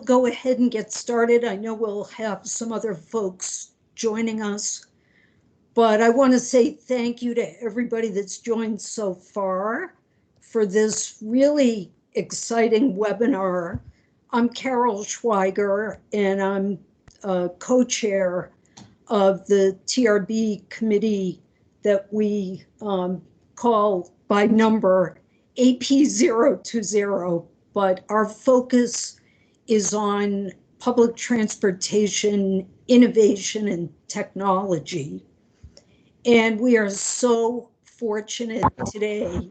go ahead and get started. I know we'll have some other folks joining us, but I want to say thank you to everybody that's joined so far for this really exciting webinar. I'm Carol Schweiger, and I'm co-chair of the TRB committee that we call by number AP020, but our focus is on public transportation, innovation, and technology. And we are so fortunate today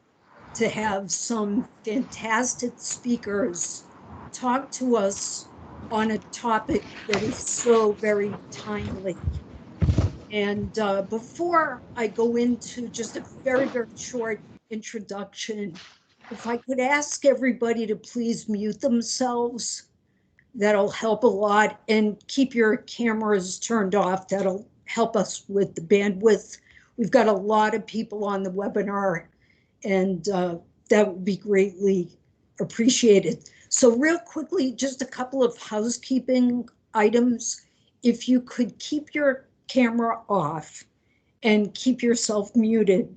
to have some fantastic speakers talk to us on a topic that is so very timely. And before I go into just a very, very short introduction, if I could ask everybody to please mute themselves, that'll help a lot, and keep your cameras turned off. That'll help us with the bandwidth. We've got a lot of people on the webinar, and that would be greatly appreciated. So real quickly, just a couple of housekeeping items. If you could keep your camera off and keep yourself muted.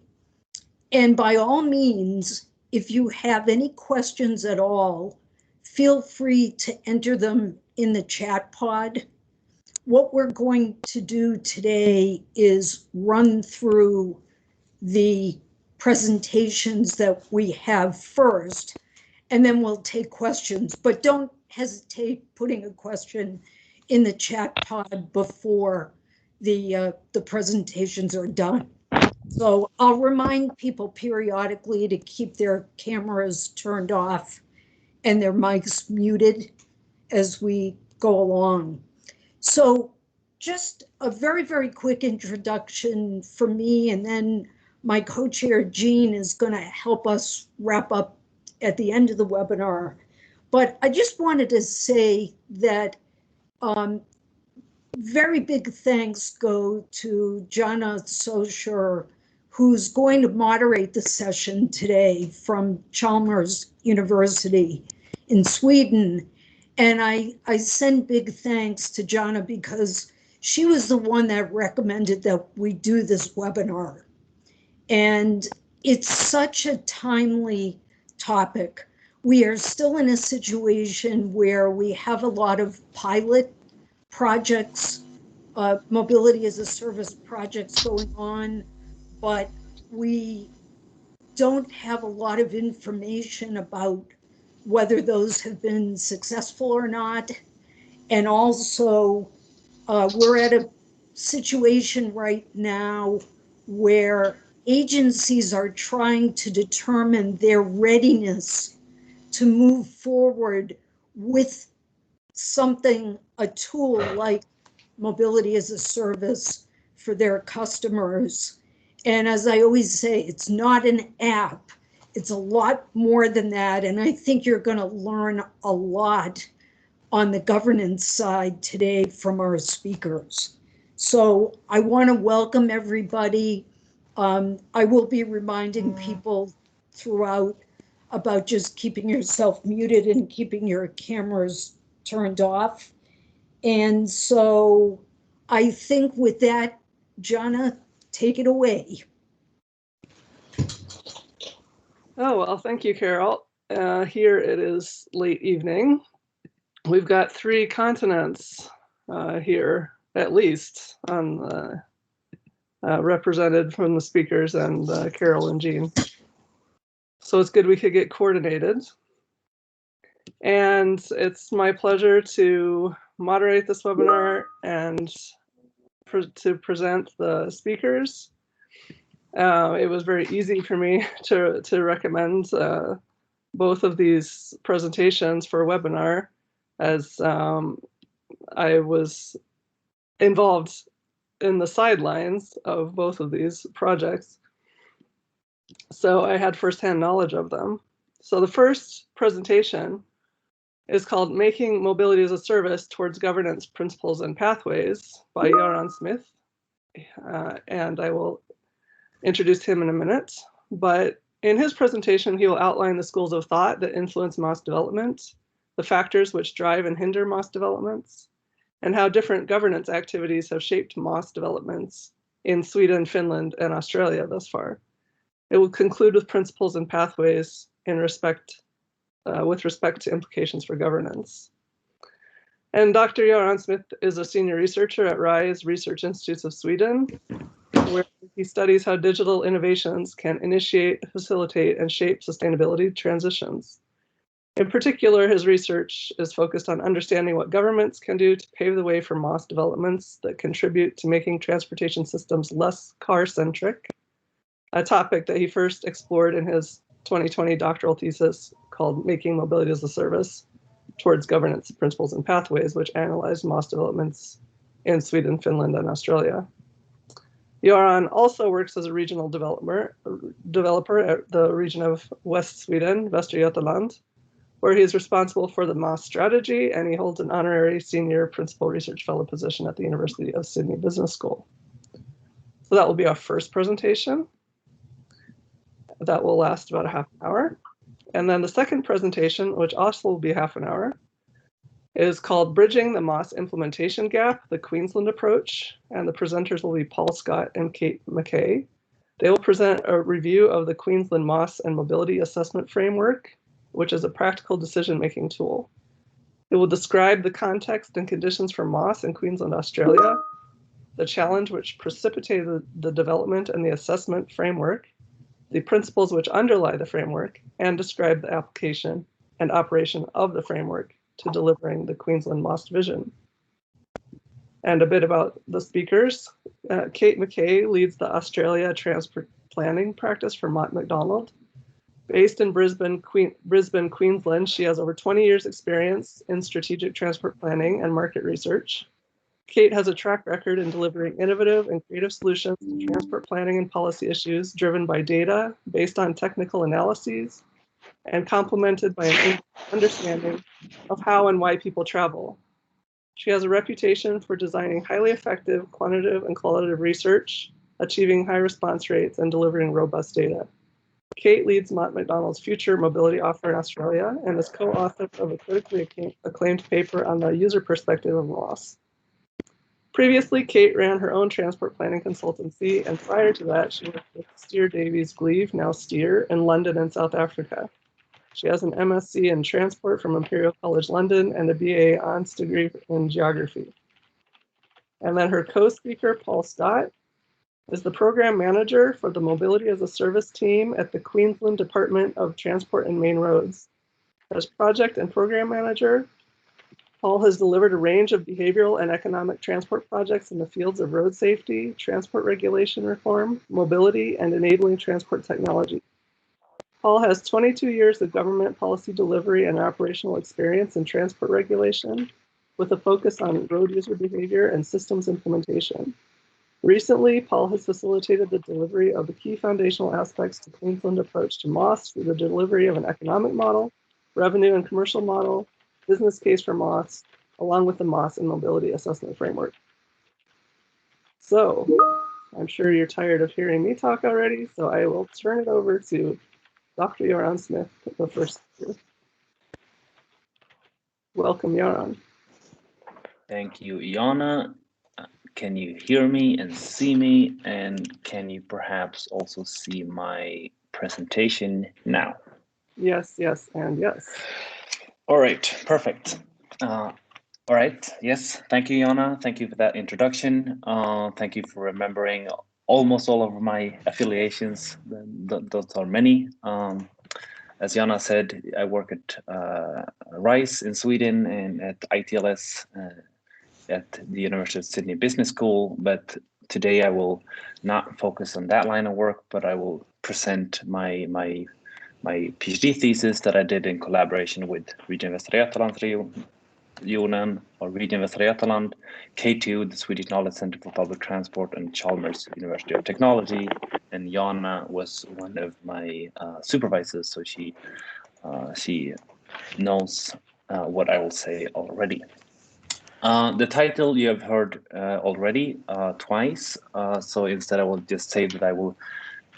And by all means, if you have any questions at all, feel free to enter them in the chat pod. What we're going to do today is run through the presentations that we have first, and then we'll take questions, but don't hesitate putting a question in the chat pod before the presentations are done. So I'll remind people periodically to keep their cameras turned off and their mics muted as we go along. So just a very, very quick introduction for me, and then my co-chair Jean is going to help us wrap up at the end of the webinar. But I just wanted to say that very big thanks go to Jana Socher, who's going to moderate the session today from Chalmers University in Sweden. And I send big thanks to Jana because she was the one that recommended that we do this webinar. And it's such a timely topic. We are still in a situation where we have a lot of pilot projects, mobility as a service projects going on, but we don't have a lot of information about whether those have been successful or not. And also, we're at a situation right now where agencies are trying to determine their readiness to move forward with something, a tool like mobility as a service for their customers. And as I always say, it's not an app. It's a lot more than that. And I think you're going to learn a lot on the governance side today from our speakers. So I want to welcome everybody. I will be reminding people throughout about just keeping yourself muted and keeping your cameras turned off. And so I think with that, Jana, take it away. Oh, well, thank you, Carol. Here it is late evening. We've got 3 continents here, at least, on the, represented from the speakers and Carol and Jean. So it's good we could get coordinated. And it's my pleasure to moderate this webinar and to present the speakers. It was very easy for me to recommend both of these presentations for a webinar, as I was involved in the sidelines of both of these projects. So I had firsthand knowledge of them. So the first presentation is called Making Mobility as a Service Towards Governance Principles and Pathways by Goran Smith. And I will introduce him in a minute. But in his presentation, he will outline the schools of thought that influence MaaS development, the factors which drive and hinder MaaS developments, and how different governance activities have shaped MaaS developments in Sweden, Finland, and Australia thus far. It will conclude with principles and pathways with respect to implications for governance. And Dr. Goran Smith is a senior researcher at RISE Research Institutes of Sweden, where he studies how digital innovations can initiate, facilitate, and shape sustainability transitions. In particular, his research is focused on understanding what governments can do to pave the way for MaaS developments that contribute to making transportation systems less car-centric, a topic that he first explored in his 2020 doctoral thesis called Making Mobility as a Service Towards Governance Principles and Pathways, which analyzed MaaS developments in Sweden, Finland, and Australia. Goran also works as a regional developer at the region of West Sweden, Västra Götaland, where he is responsible for the MaaS strategy, and he holds an honorary senior principal research fellow position at the University of Sydney Business School. So that will be our first presentation. That will last about a half an hour. And then the second presentation, which also will be half an hour, is called Bridging the MaaS Implementation Gap, the Queensland Approach. And the presenters will be Paul Scott and Kate Mackay. They will present a review of the Queensland MaaS and Mobility Assessment Framework, which is a practical decision-making tool. It will describe the context and conditions for MaaS in Queensland, Australia, the challenge which precipitated the development and the assessment framework, the principles which underlie the framework, and describe the application and operation of the framework to delivering the Queensland MaaS vision. And a bit about the speakers. Kate Mackay leads the Australia Transport Planning practice for Mott MacDonald. Based in Brisbane, Queensland, she has over 20 years experience in strategic transport planning and market research. Kate has a track record in delivering innovative and creative solutions to transport planning and policy issues driven by data based on technical analyses and complemented by an understanding of how and why people travel. She has a reputation for designing highly effective quantitative and qualitative research, achieving high response rates, and delivering robust data. Kate leads Mott MacDonald's future mobility offer in Australia and is co-author of a critically acclaimed paper on the user perspective of MaaS. Previously, Kate ran her own transport planning consultancy, and prior to that, she worked with Steer Davies Gleave, now Steer, in London and South Africa. She has an MSc in transport from Imperial College London and a BA Honors degree in geography. And then her co-speaker, Paul Scott, is the program manager for the Mobility as a Service team at the Queensland Department of Transport and Main Roads. As project and program manager, Paul has delivered a range of behavioral and economic transport projects in the fields of road safety, transport regulation reform, mobility, and enabling transport technology. Paul has 22 years of government policy delivery and operational experience in transport regulation, with a focus on road user behavior and systems implementation. Recently, Paul has facilitated the delivery of the key foundational aspects to Queensland approach to MaaS through the delivery of an economic model, revenue and commercial model, business case for MaaS, along with the MaaS and mobility assessment framework. So, I'm sure you're tired of hearing me talk already, so I will turn it over to Dr. Goran Smith, the first speaker. Welcome, Goran. Thank you, Jana. Can you hear me and see me? And can you perhaps also see my presentation now? Yes, yes, and yes. All right, perfect. All right, yes, thank you, Jana. Thank you for that introduction. Thank you for remembering almost all of my affiliations. Those are many. As Jana said, I work at RISE in Sweden and at ITLS at the University of Sydney Business School, but today I will not focus on that line of work, but I will present my PhD thesis that I did in collaboration with Region Västra Götaland, or Region Västra Götaland, K2, the Swedish Knowledge Center for Public Transport, and Chalmers University of Technology. And Jana was one of my supervisors, so she knows what I will say already. The title you have heard already twice, so instead I will just say that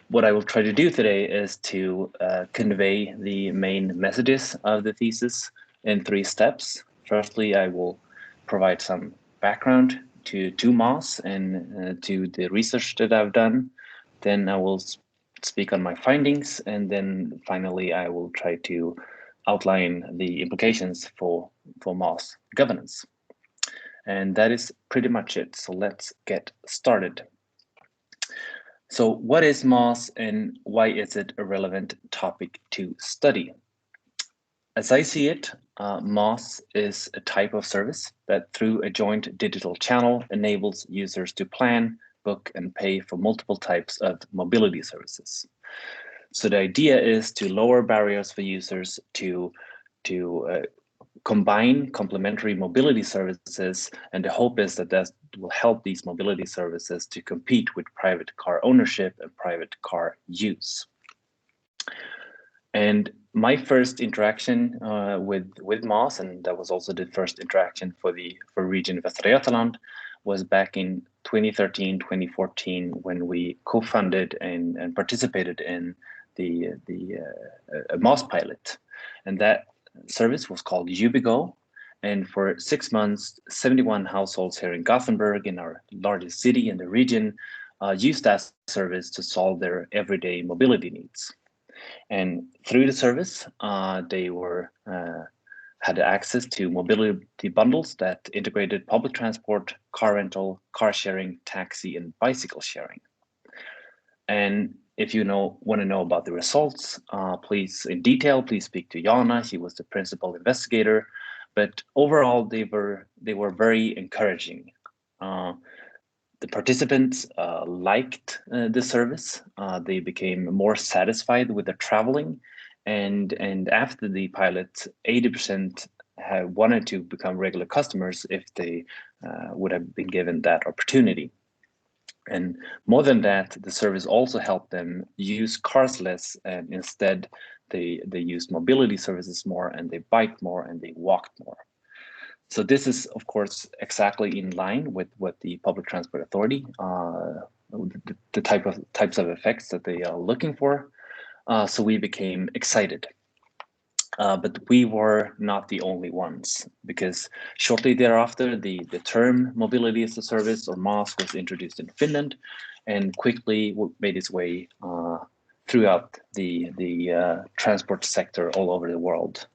what I will try to do today is to convey the main messages of the thesis in 3 steps. Firstly, I will provide some background to MaaS and to the research that I've done. Then I will speak on my findings, and then finally I will try to outline the implications for MaaS governance. And that is pretty much it. So let's get started. So what is MaaS and why is it a relevant topic to study? As I see it, MaaS is a type of service that through a joint digital channel enables users to plan, book, and pay for multiple types of mobility services. So the idea is to lower barriers for users to combine complementary mobility services, and the hope is that that will help these mobility services to compete with private car ownership and private car use. And my first interaction with MaaS, and that was also the first interaction for Region Västra Götaland, was back in 2013, 2014, when we co-funded and participated in the MaaS pilot. And that service was called Ubigo, and for 6 months, 71 households here in Gothenburg, in our largest city in the region, used that service to solve their everyday mobility needs. And through the service, they had access to mobility bundles that integrated public transport, car rental, car sharing, taxi, and bicycle sharing. And if you want to know about the results, please speak to Jana. She was the principal investigator. But overall, they were very encouraging. The participants liked the service. They became more satisfied with their traveling, and after the pilot, 80% had wanted to become regular customers if they would have been given that opportunity. And more than that, the service also helped them use cars less, and instead they used mobility services more, and they biked more, and they walked more. So this is, of course, exactly in line with what the Public Transport Authority, the types of effects that they are looking for. So we became excited. But we were not the only ones, because shortly thereafter, the term mobility as a service, or MaaS, was introduced in Finland and quickly made its way throughout the transport sector all over the world.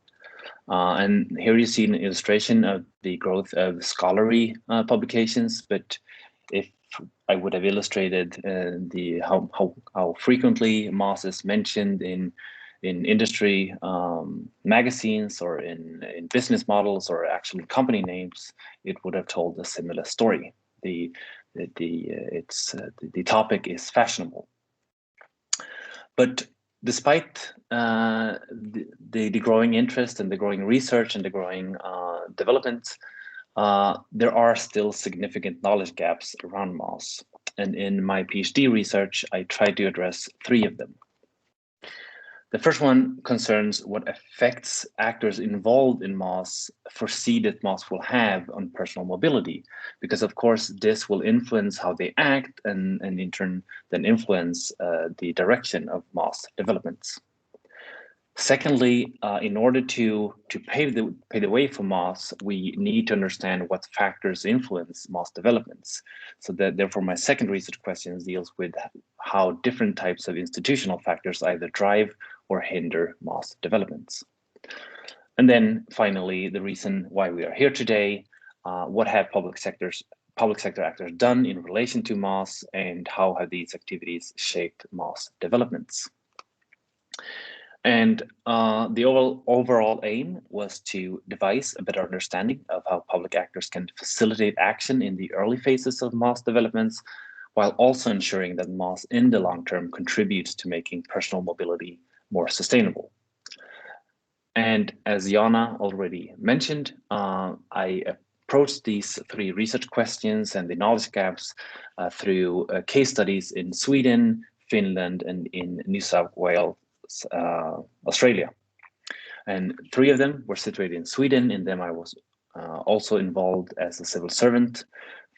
And here you see an illustration of the growth of scholarly publications. But if I would have illustrated how frequently MaaS is mentioned in industry magazines, or in business models, or actually company names, it would have told a similar story. The topic is fashionable. But despite the growing interest and the growing research and the growing development, there are still significant knowledge gaps around MaaS. And in my PhD research, I tried to address 3 of them. The first one concerns what effects actors involved in MaaS foresee that MaaS will have on personal mobility, because of course this will influence how they act, and in turn then influence the direction of MaaS developments. Secondly, in order to pave the way for MaaS, we need to understand what factors influence MaaS developments. So that therefore my second research question deals with how different types of institutional factors either drive or hinder MaaS developments. And then finally, the reason why we are here today, what have public sector actors done in relation to MaaS, and how have these activities shaped MaaS developments? And the overall aim was to devise a better understanding of how public actors can facilitate action in the early phases of MaaS developments, while also ensuring that MaaS in the long term contributes to making personal mobility more sustainable. And as Jana already mentioned, I approached these 3 research questions and the knowledge gaps through case studies in Sweden, Finland, and in New South Wales, Australia. And 3 of them were situated in Sweden. In them I was also involved as a civil servant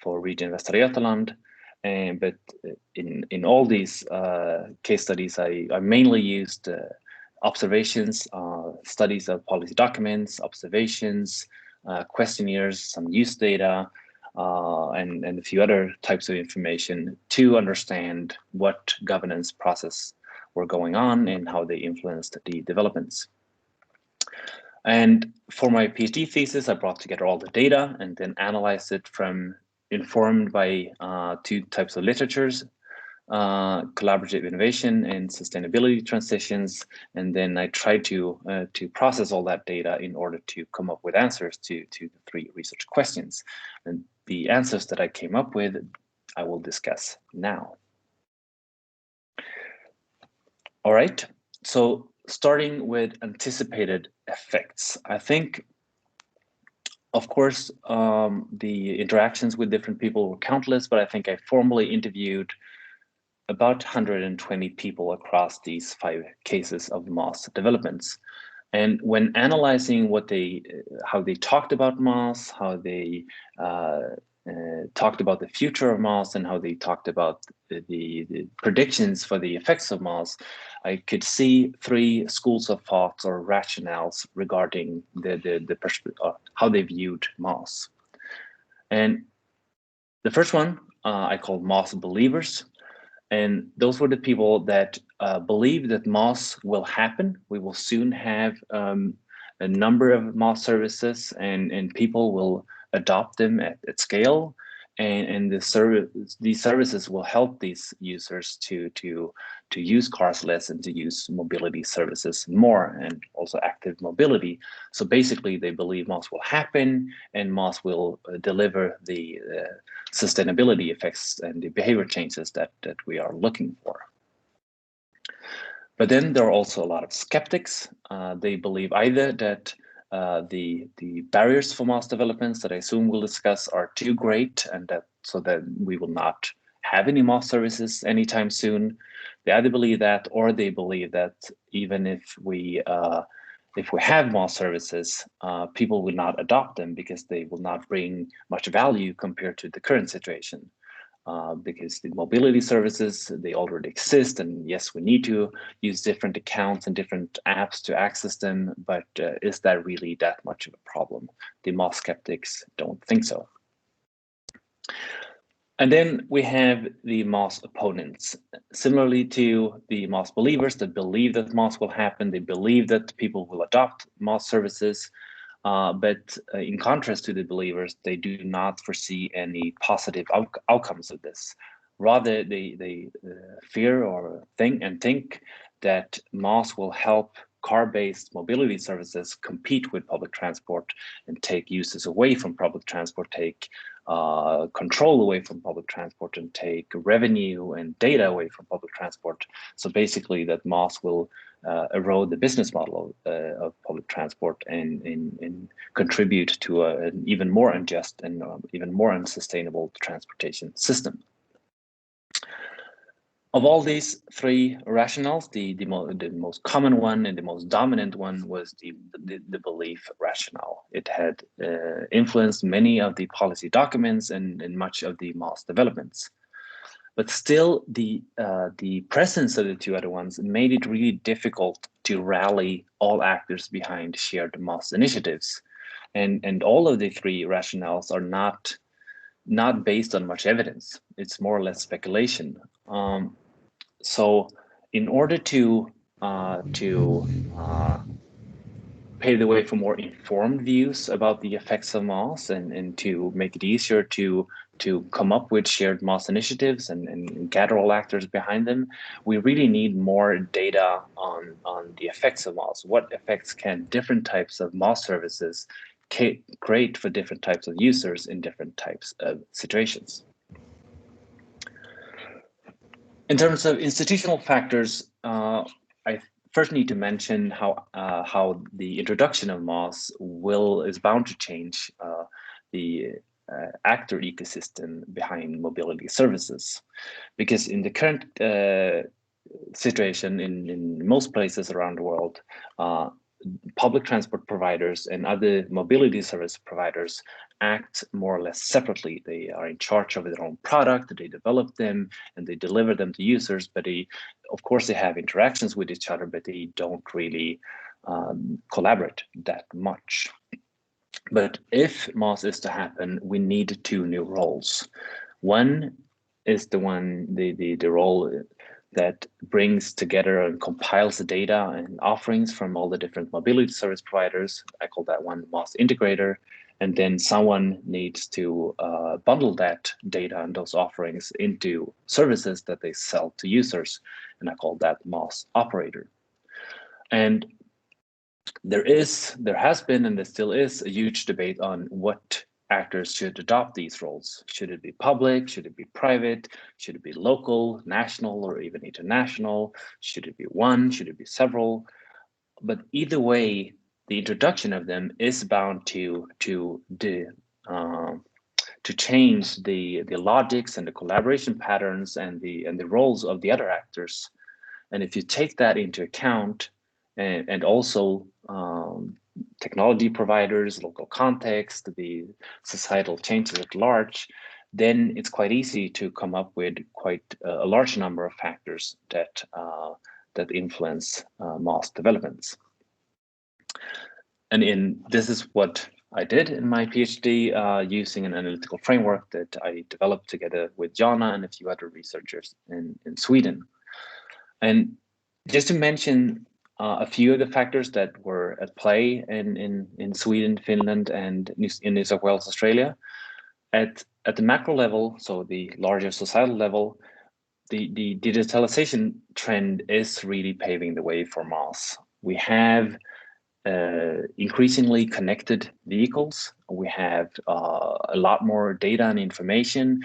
for Region Västra Götaland. But in all these case studies, I mainly used observations, studies of policy documents, observations, questionnaires, some use data, and a few other types of information to understand what governance process were going on and how they influenced the developments. And for my PhD thesis, I brought together all the data and then analyzed it from informed by two types of literatures, collaborative innovation and sustainability transitions. And then I tried to process all that data in order to come up with answers to the three research questions. And the answers that I came up with, I will discuss now. All right, so starting with anticipated effects, I think, of course, the interactions with different people were countless, but I think I formally interviewed about 120 people across these 5 cases of MaaS developments. And when analyzing how they talked about MaaS, how they talked about the future of MaaS, and how they talked about the predictions for the effects of MaaS, I could see 3 schools of thought or rationales regarding how they viewed MaaS. And the first one I call MaaS believers. And those were the people that believe that MaaS will happen. We will soon have a number of MaaS services, and people will adopt them at scale. And these services will help these users to use cars less and to use mobility services more, and also active mobility. So basically, they believe MaaS will happen, and MaaS will deliver the sustainability effects and the behavior changes that we are looking for. But then there are also a lot of skeptics. They believe either that the barriers for MaaS developments that I soon will discuss are too great, and that we will not have any MaaS services anytime soon. They either believe that, or they believe that even if we have MaaS services, people will not adopt them because they will not bring much value compared to the current situation. Because the mobility services, they already exist, and yes, we need to use different accounts and different apps to access them, but is that really that much of a problem? The MaaS skeptics don't think so. And then we have the MaaS opponents. Similarly to the MaaS believers that believe that MaaS will happen, they believe that people will adopt MaaS services, but in contrast to the believers, they do not foresee any positive outcomes of this. Rather, they fear or think that MaaS will help car-based mobility services compete with public transport and take users away from public transport, take control away from public transport, and take revenue and data away from public transport. So basically that MaaS will erode the business model of public transport and contribute to an even more unjust and even more unsustainable transportation system. Of all these 3 rationales, the most common one and the most dominant one was the belief rationale. It had influenced many of the policy documents and much of the MaaS developments. But still, the presence of the 2 other ones made it really difficult to rally all actors behind shared MaaS initiatives. And all of the 3 rationales are not based on much evidence. It's more or less speculation. So in order to pave the way for more informed views about the effects of MaaS and to make it easier to come up with shared MaaS initiatives and gather all actors behind them, we really need more data on the effects of MaaS. What effects can different types of MaaS services create for different types of users in different types of situations? In terms of institutional factors, I first need to mention how the introduction of MaaS is bound to change the actor ecosystem behind mobility services, because in the current situation in most places around the world, public transport providers and other mobility service providers act more or less separately. They are in charge of their own product, they develop them, and they deliver them to users, but of course they have interactions with each other, but they don't really collaborate that much. But if MaaS is to happen, we need two new roles. One is the role that brings together and compiles the data and offerings from all the different mobility service providers. I call that one MaaS integrator. And then someone needs to bundle that data and those offerings into services that they sell to users. And I call that MaaS operator. And there has been, and there still is, a huge debate on what actors should adopt these roles. Should it be public? Should it be private? Should it be local, national, or even international? Should it be one? Should it be several? But either way, the introduction of them is bound to change the logics and the collaboration patterns and the roles of the other actors. And if you take that into account, and also technology providers, local context, the societal changes at large, then it's quite easy to come up with quite a large number of factors that influence MaaS developments. And this is what I did in my PhD using an analytical framework that I developed together with Jana and a few other researchers in Sweden. And just to mention a few of the factors that were at play in Sweden, Finland, and in New South Wales, Australia. At the macro level, so the larger societal level, the digitalization trend is really paving the way for MaaS. We have increasingly connected vehicles. We have a lot more data and information.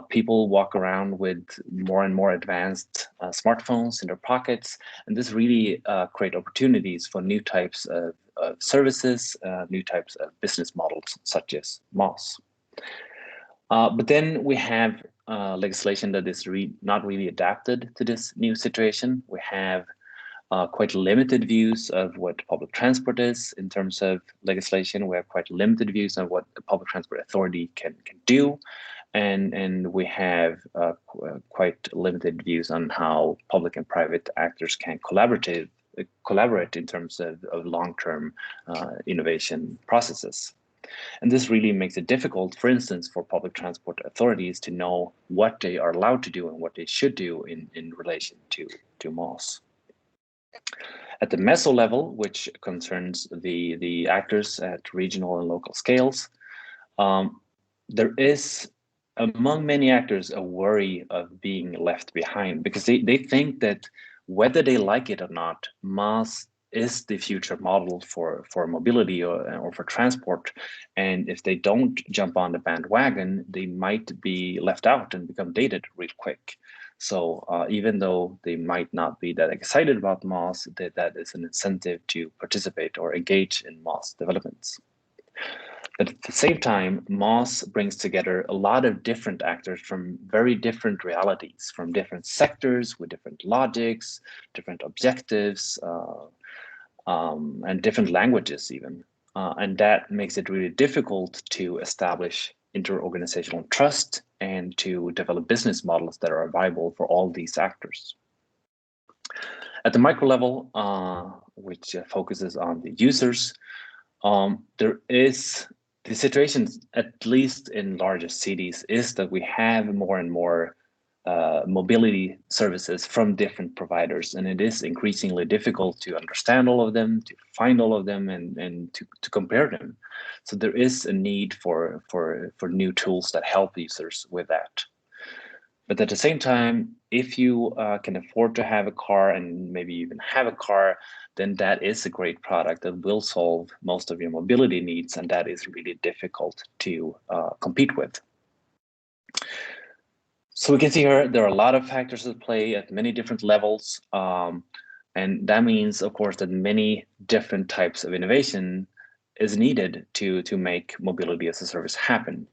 People walk around with more and more advanced smartphones in their pockets, and this really create opportunities for new types of services, new types of business models, such as MaaS. But then we have legislation that is not really adapted to this new situation. We have quite limited views of what public transport is in terms of legislation. We have quite limited views on what the public transport authority can do. And we have quite limited views on how public and private actors can collaborate in terms of long-term innovation processes. And this really makes it difficult, for instance, for public transport authorities to know what they are allowed to do and what they should do in relation to MaaS. At the meso level, which concerns the actors at regional and local scales, there is, among many actors, a worry of being left behind, because they think that whether they like it or not, MaaS is the future model for mobility or for transport. And if they don't jump on the bandwagon, they might be left out and become dated real quick. So even though they might not be that excited about MaaS, that is an incentive to participate or engage in MaaS developments. But at the same time, MaaS brings together a lot of different actors from very different realities, from different sectors with different logics, different objectives, and different languages even. And that makes it really difficult to establish inter-organizational trust and to develop business models that are viable for all these actors. At the micro level, which focuses on the users, there is the situation, at least in larger cities, is that we have more and more mobility services from different providers, and it is increasingly difficult to understand all of them, to find all of them, and to compare them. So there is a need for new tools that help users with that. But at the same time, if you can afford to have a car and maybe even have a car, then that is a great product that will solve most of your mobility needs, and that is really difficult to compete with. So we can see here there are a lot of factors at play at many different levels, and that means, of course, that many different types of innovation is needed to make mobility as a service happen.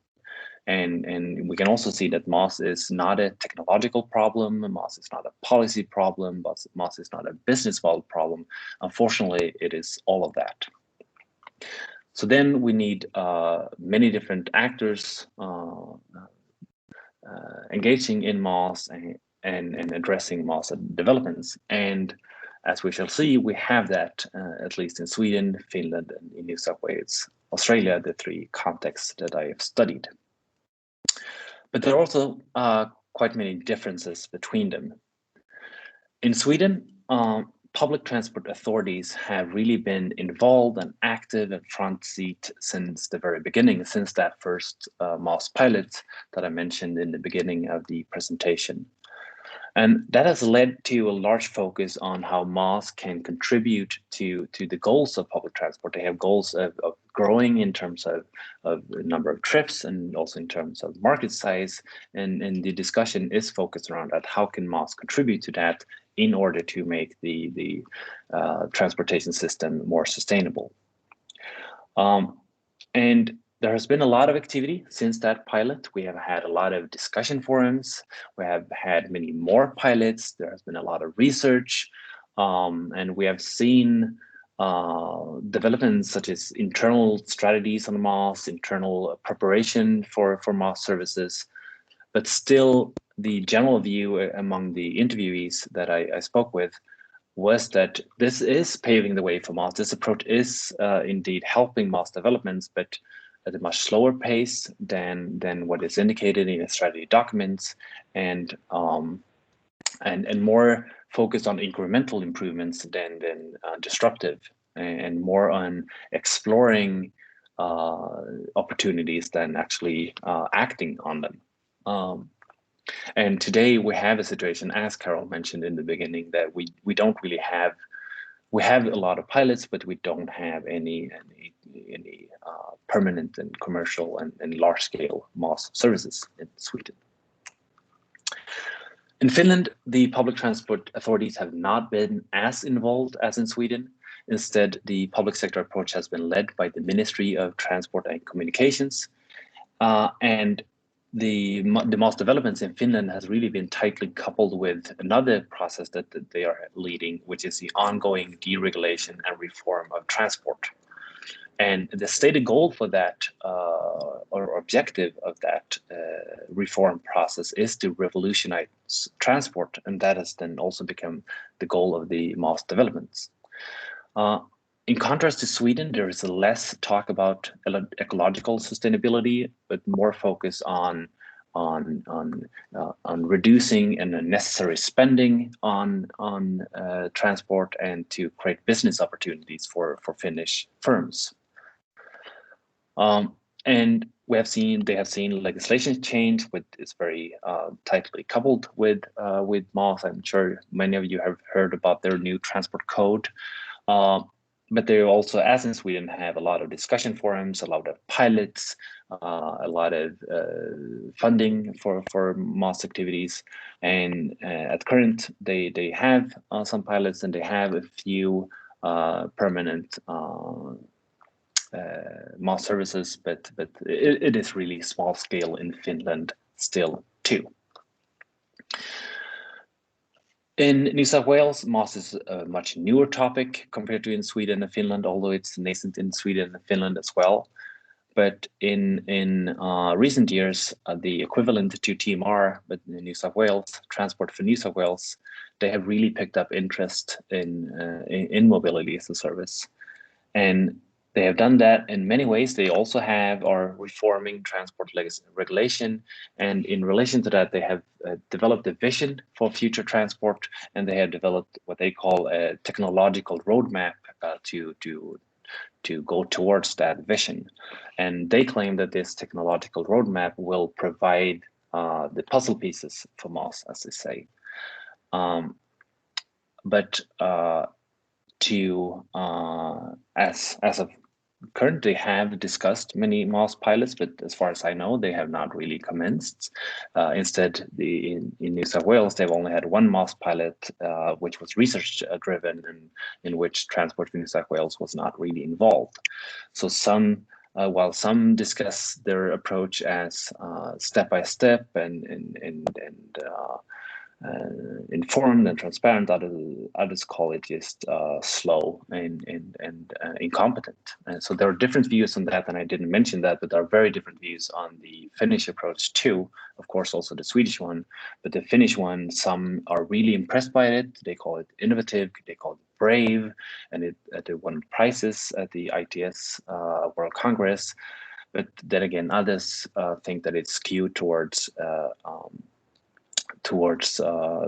And we can also see that MaaS is not a technological problem, MaaS is not a policy problem, but MaaS is not a business model problem. Unfortunately, it is all of that. So then we need many different actors engaging in MaaS and addressing MaaS developments. And as we shall see, we have that at least in Sweden, Finland, and in New South Wales, Australia, the three contexts that I have studied. But there are also quite many differences between them. In Sweden, public transport authorities have really been involved and active and front seat since the very beginning, since that first MaaS pilot that I mentioned in the beginning of the presentation. And that has led to a large focus on how MaaS can contribute to the goals of public transport. They have goals of growing in terms of the number of trips and also in terms of market size. And the discussion is focused around that. How can MaaS contribute to that in order to make the transportation system more sustainable? And there has been a lot of activity since that pilot. We have had a lot of discussion forums. We have had many more pilots. There has been a lot of research. And we have seen developments such as internal strategies on MaaS, internal preparation for MaaS services. But still, the general view among the interviewees that I spoke with was that this is paving the way for MaaS. This approach is indeed helping MaaS developments, but at a much slower pace than what is indicated in the strategy documents, and more focused on incremental improvements than disruptive, and more on exploring opportunities than actually acting on them. And today we have a situation, as Carol mentioned in the beginning, that we don't really have. We have a lot of pilots, but we don't have any permanent and commercial and large-scale MaaS services in Sweden. In Finland, the public transport authorities have not been as involved as in Sweden. Instead, the public sector approach has been led by the Ministry of Transport and Communications, and the MaaS developments in Finland has really been tightly coupled with another process that they are leading, which is the ongoing deregulation and reform of transport. And the stated goal for that, or objective of that reform process, is to revolutionize transport, and that has then also become the goal of the MaaS developments. In contrast to Sweden, there is less talk about ecological sustainability, but more focus on reducing unnecessary spending on transport and to create business opportunities for Finnish firms. And they have seen legislation change, which is very tightly coupled with MaaS. I'm sure many of you have heard about their new transport code. But they also, as in Sweden, have a lot of discussion forums, a lot of pilots, a lot of funding for MaaS activities. And at current, they have some pilots, and they have a few permanent MaaS services, but it is really small scale in Finland still too. In New South Wales, MaaS is a much newer topic compared to in Sweden and Finland, although it's nascent in Sweden and Finland as well. But in recent years, the equivalent to TMR, but in New South Wales, Transport for New South Wales, they have really picked up interest in mobility as a service. And they have done that in many ways. They also are reforming transport regulation. And in relation to that, they have developed a vision for future transport, and they have developed what they call a technological roadmap to go towards that vision. And they claim that this technological roadmap will provide the puzzle pieces for MaaS, as they say. As of currently have discussed many MaaS pilots, but as far as I know, they have not really commenced. Instead, in New South Wales, they've only had one MaaS pilot, which was research-driven, and in which Transport for New South Wales was not really involved. So some while some discuss their approach as step by step and informed and transparent, others call it just slow and incompetent. And so there are different views on that, and I didn't mention that, but there are very different views on the Finnish approach too. Of course, also the Swedish one, but the Finnish one, some are really impressed by it. They call it innovative, they call it brave, and it won prizes at the ITS World Congress. But then again, others think that it's skewed towards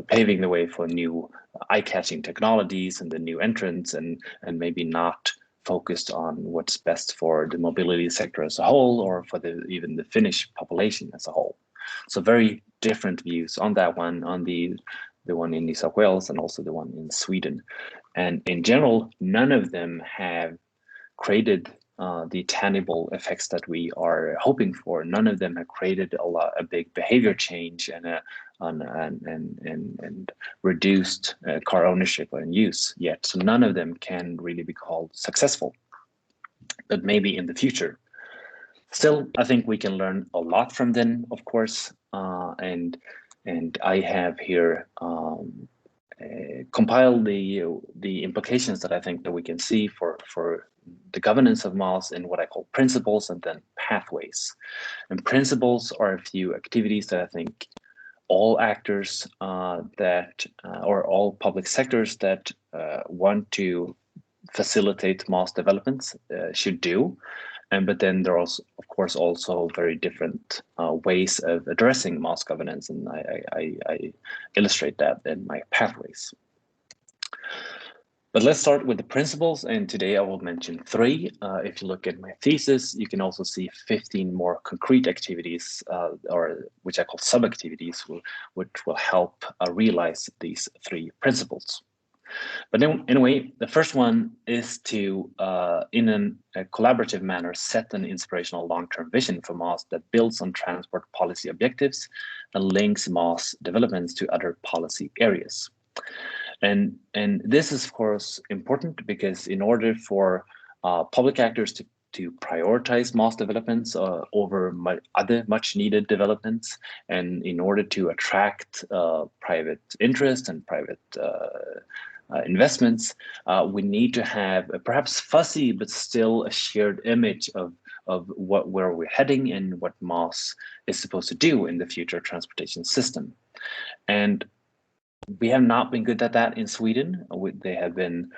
paving the way for new eye-catching technologies and the new entrants, and maybe not focused on what's best for the mobility sector as a whole, or for even the Finnish population as a whole. So very different views on that one, on the one in New South Wales and also the one in Sweden. And in general, none of them have created the tangible effects that we are hoping for. None of them have created a big behavior change and reduced car ownership and use yet. So none of them can really be called successful, but maybe in the future. Still, I think we can learn a lot from them, of course, and I have here compiled the implications that I think that we can see for the governance of MaaS in what I call principles and then pathways. And principles are a few activities that I think all actors or all public sectors that want to facilitate MaaS developments should do. But then there are also, of course, also very different ways of addressing MaaS governance, and I illustrate that in my pathways. But let's start with the principles, and today I will mention 3. If you look at my thesis, you can also see 15 more concrete activities, or which I call sub-activities, which will help realize these 3 principles. But anyway, the first one is to, in a collaborative manner, set an inspirational long-term vision for MaaS that builds on transport policy objectives and links MaaS developments to other policy areas. And this is, of course, important because in order for public actors to prioritize MaaS developments over other much-needed developments, and in order to attract private interest and private investments, we need to have a perhaps fuzzy but still a shared image of where we're heading and what MaaS is supposed to do in the future transportation system. And we have not been good at that in Sweden. They have been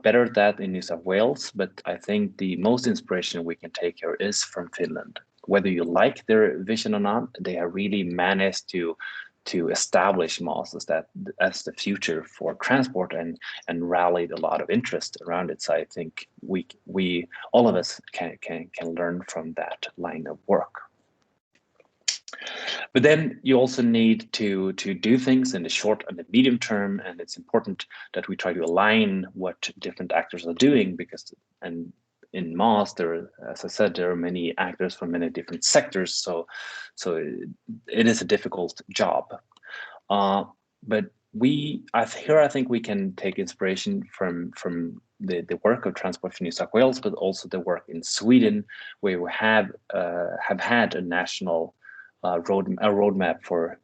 better at that in New South Wales, but I think the most inspiration we can take here is from Finland. Whether you like their vision or not, they have really managed to establish MaaS as the future for transport and rallied a lot of interest around it. So I think we all of us can learn from that line of work. But then you also need to do things in the short and the medium term, and it's important that we try to align what different actors are doing, because in MaaS, as I said, there are many actors from many different sectors, so it is a difficult job. But I think we can take inspiration from the work of Transport for New South Wales, but also the work in Sweden, where we have had a national roadmap for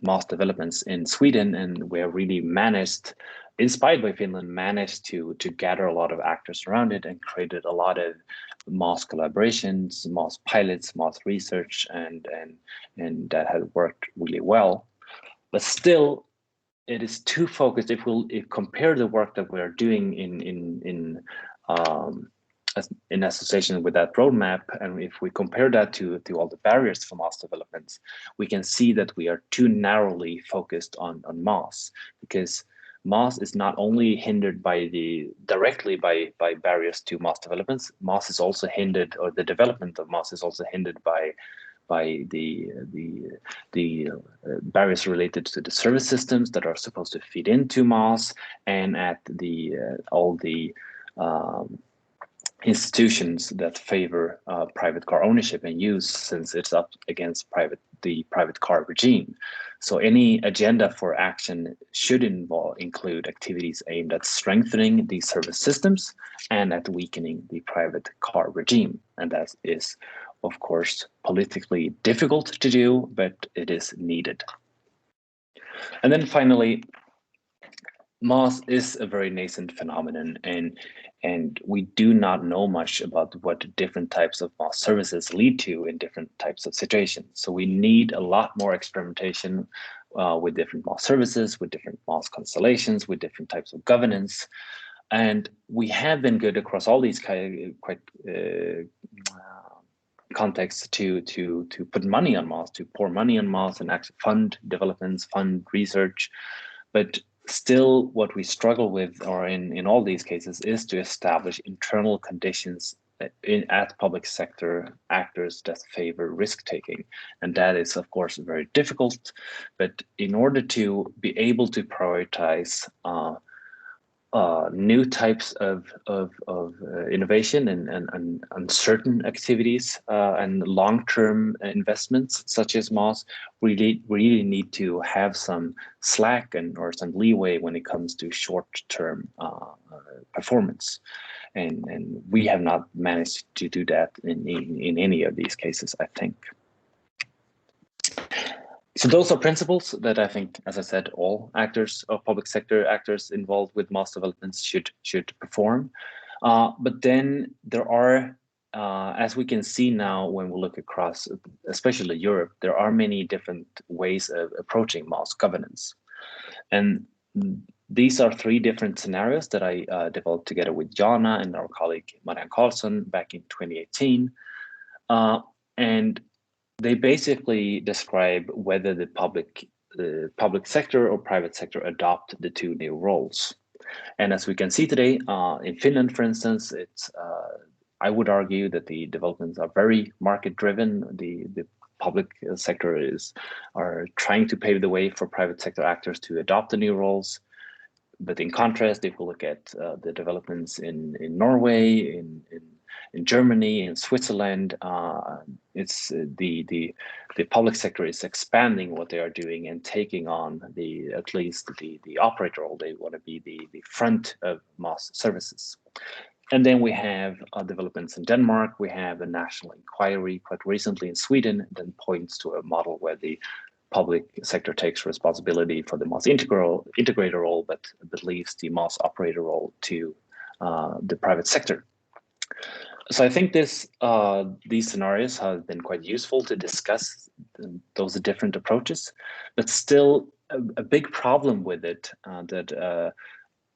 MaaS developments in Sweden, and we have really managed, inspired by Finland, managed to gather a lot of actors around it and created a lot of MaaS collaborations, MaaS pilots, MaaS research, and that has worked really well. But still, it is too focused. If compare the work that we're doing in association with that roadmap, and if we compare that to all the barriers for MaaS developments, we can see that we are too narrowly focused on MaaS, because MaaS is not only hindered directly by barriers to MaaS developments. MaaS is also hindered, or the development of MaaS is also hindered by the barriers related to the service systems that are supposed to feed into MaaS, and at all the institutions that favor private car ownership and use, since it's up against the private car regime. So any agenda for action should include activities aimed at strengthening these service systems and at weakening the private car regime. And that is, of course, politically difficult to do, but it is needed. And then finally, MaaS is a very nascent phenomenon, and we do not know much about what different types of MaaS services lead to in different types of situations. So we need a lot more experimentation with different MaaS services, with different MaaS constellations, with different types of governance. And we have been good across all these contexts to put money on MaaS, to pour money on MaaS and actually fund developments, fund research. But still, what we struggle with, or in all these cases, is to establish internal conditions at public sector actors that favor risk-taking. And that is, of course, very difficult. But in order to be able to prioritize new types of innovation and uncertain activities and long-term investments such as MaaS, we really need to have some slack or some leeway when it comes to short-term performance. And we have not managed to do that in any of these cases, I think. So those are principles that I think, as I said, all actors or public sector actors involved with MaaS developments should perform. But then there are, as we can see now when we look across, especially Europe, there are many different ways of approaching MaaS governance. And these are three different scenarios that I developed together with Jana and our colleague Marianne Carlson back in 2018. And they basically describe whether the public sector or private sector adopt the two new roles. And as we can see today, in Finland, for instance, I would argue that the developments are very market-driven. The public sector are trying to pave the way for private sector actors to adopt the new roles. But in contrast, if we look at the developments in Norway, in Germany, in Switzerland, it's the public sector is expanding what they are doing and taking on at least the operator role. They want to be the front of MaaS services. And then we have developments in Denmark. We have a national inquiry quite recently in Sweden that points to a model where the public sector takes responsibility for the MaaS integrator role, but leaves the MaaS operator role to the private sector. So I think these scenarios have been quite useful to discuss those different approaches, but still a big problem with it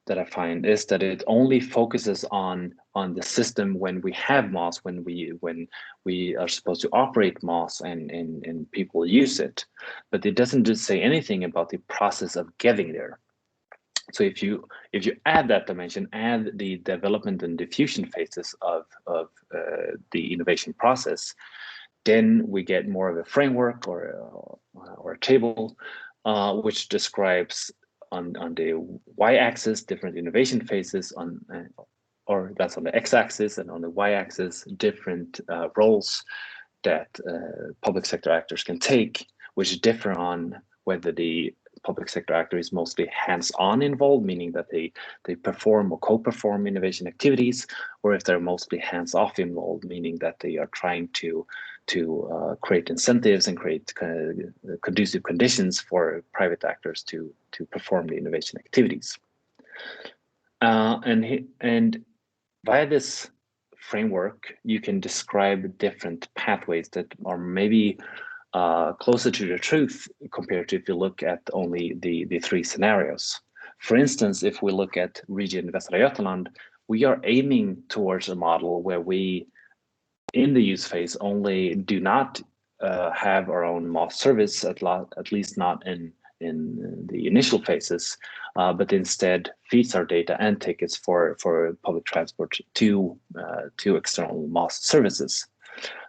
that I find is that it only focuses on the system when we have MaaS, when we are supposed to operate MaaS and people use it, but it doesn't just say anything about the process of getting there. So if you add that dimension, add the development and diffusion phases of the innovation process, then we get more of a framework or a table which describes on the y-axis different innovation phases, or that's on the x-axis, and on the y-axis different roles that public sector actors can take, which differ on whether the public sector actor is mostly hands-on involved, meaning that they perform or co-perform innovation activities, or if they're mostly hands-off involved, meaning that they are trying to create incentives and create conducive conditions for private actors to perform the innovation activities. And via this framework, you can describe different pathways that are maybe closer to the truth compared to if you look at only the three scenarios. For instance, if we look at region Västra Götaland, we are aiming towards a model where we, in the use phase, only do not have our own MaaS service, at least not in the initial phases, but instead feeds our data and tickets for public transport to external MaaS services.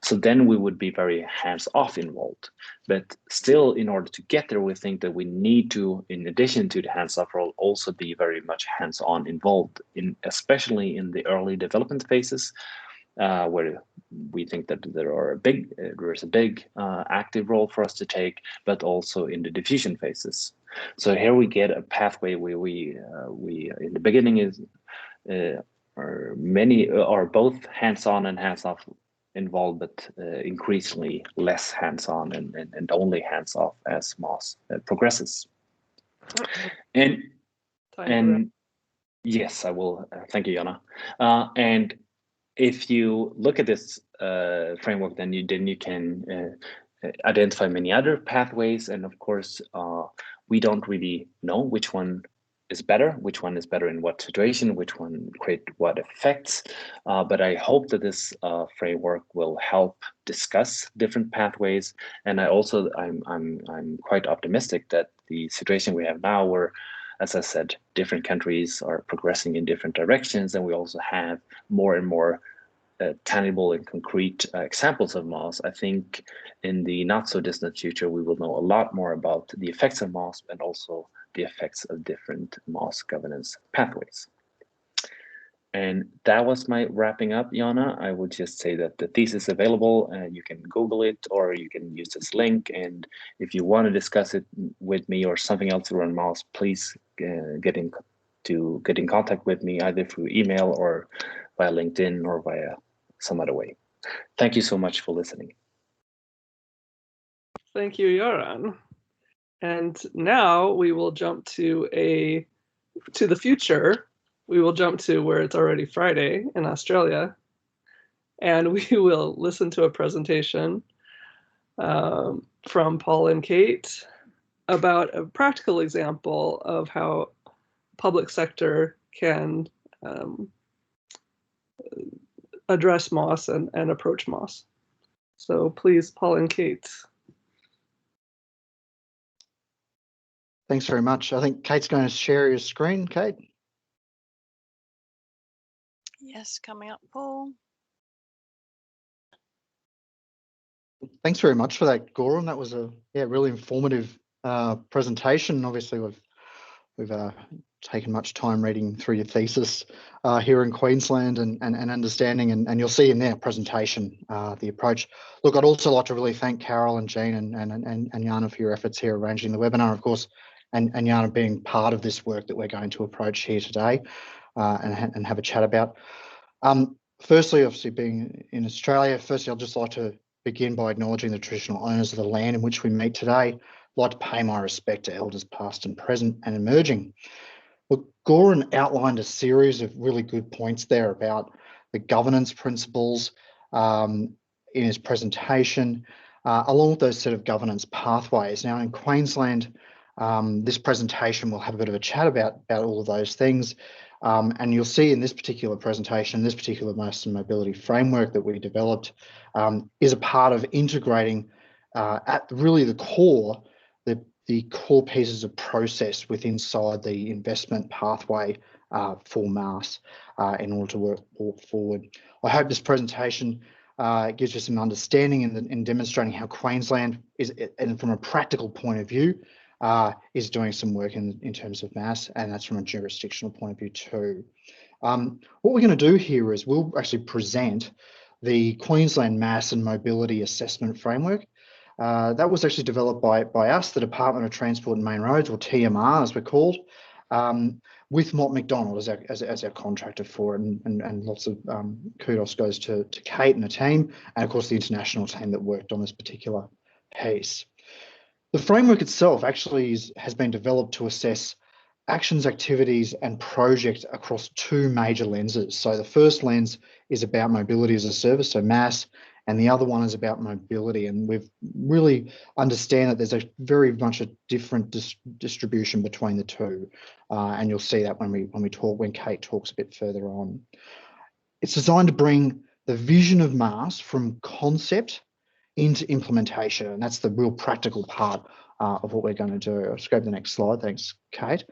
So then we would be very hands-off involved. But still, in order to get there, we think that we need to, in addition to the hands-off role, also be very much hands-on involved, especially in the early development phases, where we think that there's a big active role for us to take, but also in the diffusion phases. So here we get a pathway where we in the beginning are both hands-on and hands-off involved, but increasingly less hands-on and only hands-off as MaaS progresses. And yes, I will. Thank you, Jonna. And if you look at this framework, then you can identify many other pathways, and of course, we don't really know which one is better in what situation, which one create what effects. But I hope that this framework will help discuss different pathways, and I'm quite optimistic that the situation we have now, where, as I said, different countries are progressing in different directions, and we also have more and more tangible and concrete examples of MaaS. I think in the not so distant future, we will know a lot more about the effects of MaaS and also the effects of different MaaS governance pathways. And that was my wrapping up, Jonna. I would just say that the thesis is available, and you can Google it, or you can use this link. And if you want to discuss it with me or something else around MaaS, please get in contact with me either through email or via LinkedIn or via some other way. Thank you so much for listening. Thank you, Goran. And now we will jump to the future. We will jump to where it's already Friday in Australia, and we will listen to a presentation from Paul and Kate about a practical example of how public sector can address MaaS and approach MaaS. So please, Paul and Kate. Thanks very much. I think Kate's going to share your screen. Kate? Yes, coming up, Paul. Thanks very much for that, Goran. That was a really informative presentation. Obviously, we've taken much time reading through your thesis here in Queensland and understanding, and you'll see in their presentation the approach. Look, I'd also like to really thank Carol and Jean and Jana for your efforts here arranging the webinar, of course, and Jana being part of this work that we're going to approach here today and have a chat about. Firstly, obviously being in Australia, I'd just like to begin by acknowledging the traditional owners of the land in which we meet today. I'd like to pay my respect to elders past and present and emerging. Look, Goran outlined a series of really good points there about the governance principles in his presentation, along with those set of governance pathways. Now in Queensland, this presentation will have a bit of a chat about all of those things. And you'll see in this particular presentation, this particular MaaS and mobility framework that we developed is a part of integrating at really the core, the core pieces of process inside the investment pathway for MaaS in order to walk forward. I hope this presentation gives you some understanding in demonstrating how Queensland is, and from a practical point of view, is doing some work in terms of MaaS, and that's from a jurisdictional point of view too. What we're going to do here is we'll actually present the Queensland MaaS and Mobility Assessment Framework. That was actually developed by us, the Department of Transport and Main Roads, or TMR as we're called, with Mott MacDonald as our contractor for it, and lots of kudos goes to Kate and the team, and of course the international team that worked on this particular piece. The framework itself actually has been developed to assess actions, activities, and projects across two major lenses. So the first lens is about mobility as a service, so MaaS, and the other one is about mobility. And we've really understand that there's a very much a different distribution between the two, and you'll see that when Kate talks a bit further on. It's designed to bring the vision of MaaS from concept into implementation, and that's the real practical part of what we're going to do. I'll just go to the next slide. Thanks, Kate.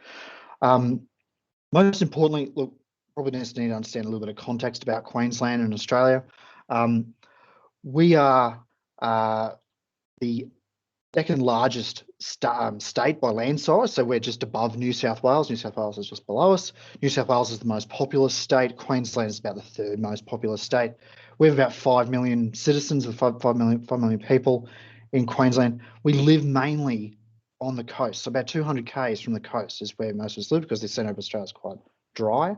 Most importantly, look, probably need to understand a little bit of context about Queensland and Australia. we are the second largest state by land size. So we're just above New South Wales. New South Wales is just below us. New South Wales is the most populous state. Queensland is about the third most populous state. We have about 5 million citizens, or 5 million people in Queensland. We live mainly on the coast. So about 200 k's from the coast is where most of us live, because the centre of Australia is quite dry.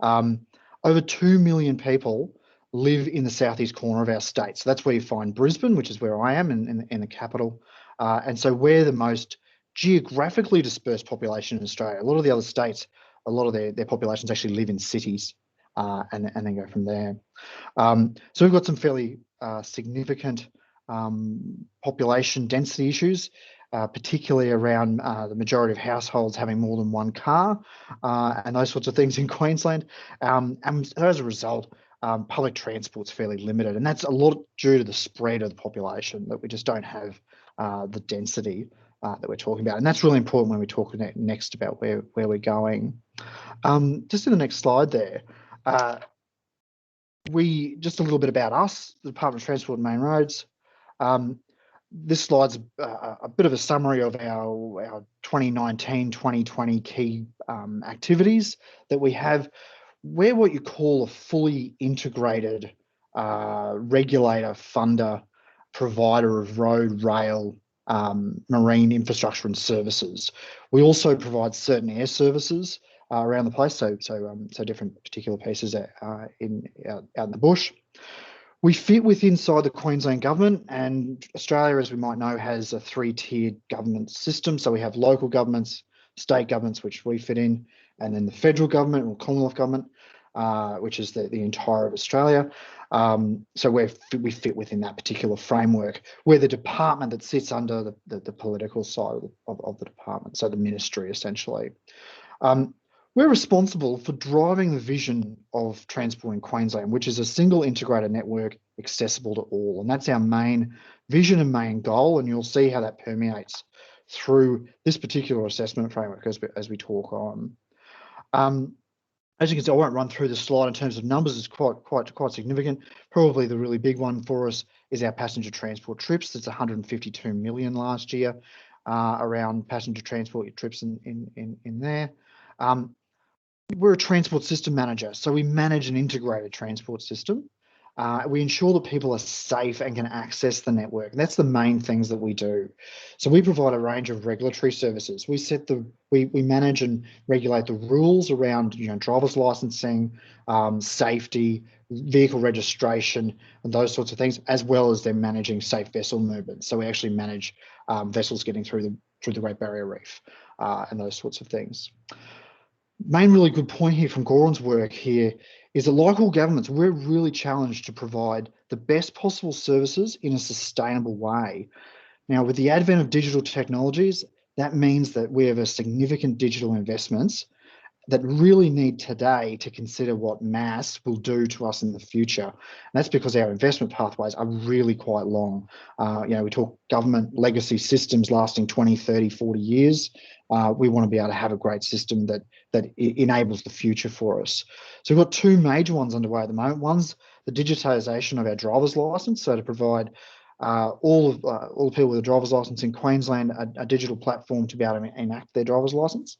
Over 2 million people live in the southeast corner of our state. So that's where you find Brisbane, which is where I am, in the capital. And so we're the most geographically dispersed population in Australia. A lot of the other states, a lot of their populations actually live in cities, and then go from there. So we've got some fairly significant population density issues, particularly around the majority of households having more than one car, and those sorts of things in Queensland. And as a result, public transport's fairly limited, and that's a lot due to the spread of the population, that we just don't have the density that we're talking about. And that's really important when we talk next about where we're going. Just in the next slide there, just a little bit about us, the Department of Transport and Main Roads. This slide's a bit of a summary of our 2019-2020 key activities that we have. We're what you call a fully integrated regulator, funder, provider of road, rail, marine infrastructure and services. We also provide certain air services around the place, so different particular pieces out in the bush. We fit inside the Queensland government, and Australia, as we might know, has a 3-tiered government system. So we have local governments, state governments, which we fit in, and then the federal government or Commonwealth government, which is the entire of Australia. So we fit within that particular framework. We're the department that sits under the political side of the department, so the ministry essentially. We're responsible for driving the vision of Transport in Queensland, which is a single integrated network accessible to all. And that's our main vision and main goal. And you'll see how that permeates through this particular assessment framework as we talk on. As you can see, I won't run through the slide in terms of numbers. It's quite significant. Probably the really big one for us is our passenger transport trips. It's 152 million last year around passenger transport trips in there. We're a transport system manager, so we manage an integrated transport system. We ensure that people are safe and can access the network. And that's the main things that we do. So we provide a range of regulatory services. We manage and regulate the rules around, driver's licensing, safety, vehicle registration, and those sorts of things, as well as then managing safe vessel movement. So we actually manage vessels getting through the Great Barrier Reef and those sorts of things. Main really good point here from Goran's work here is that local governments, we're really challenged to provide the best possible services in a sustainable way. Now, with the advent of digital technologies, that means that we have a significant digital investments that really need today to consider what MaaS will do to us in the future. And that's because our investment pathways are really quite long. We talk government legacy systems lasting 20, 30, 40 years. We want to be able to have a great system that enables the future for us. So we've got two major ones underway at the moment. One's the digitisation of our driver's licence, so to provide all the people with a driver's licence in Queensland a digital platform to be able to enact their driver's licence.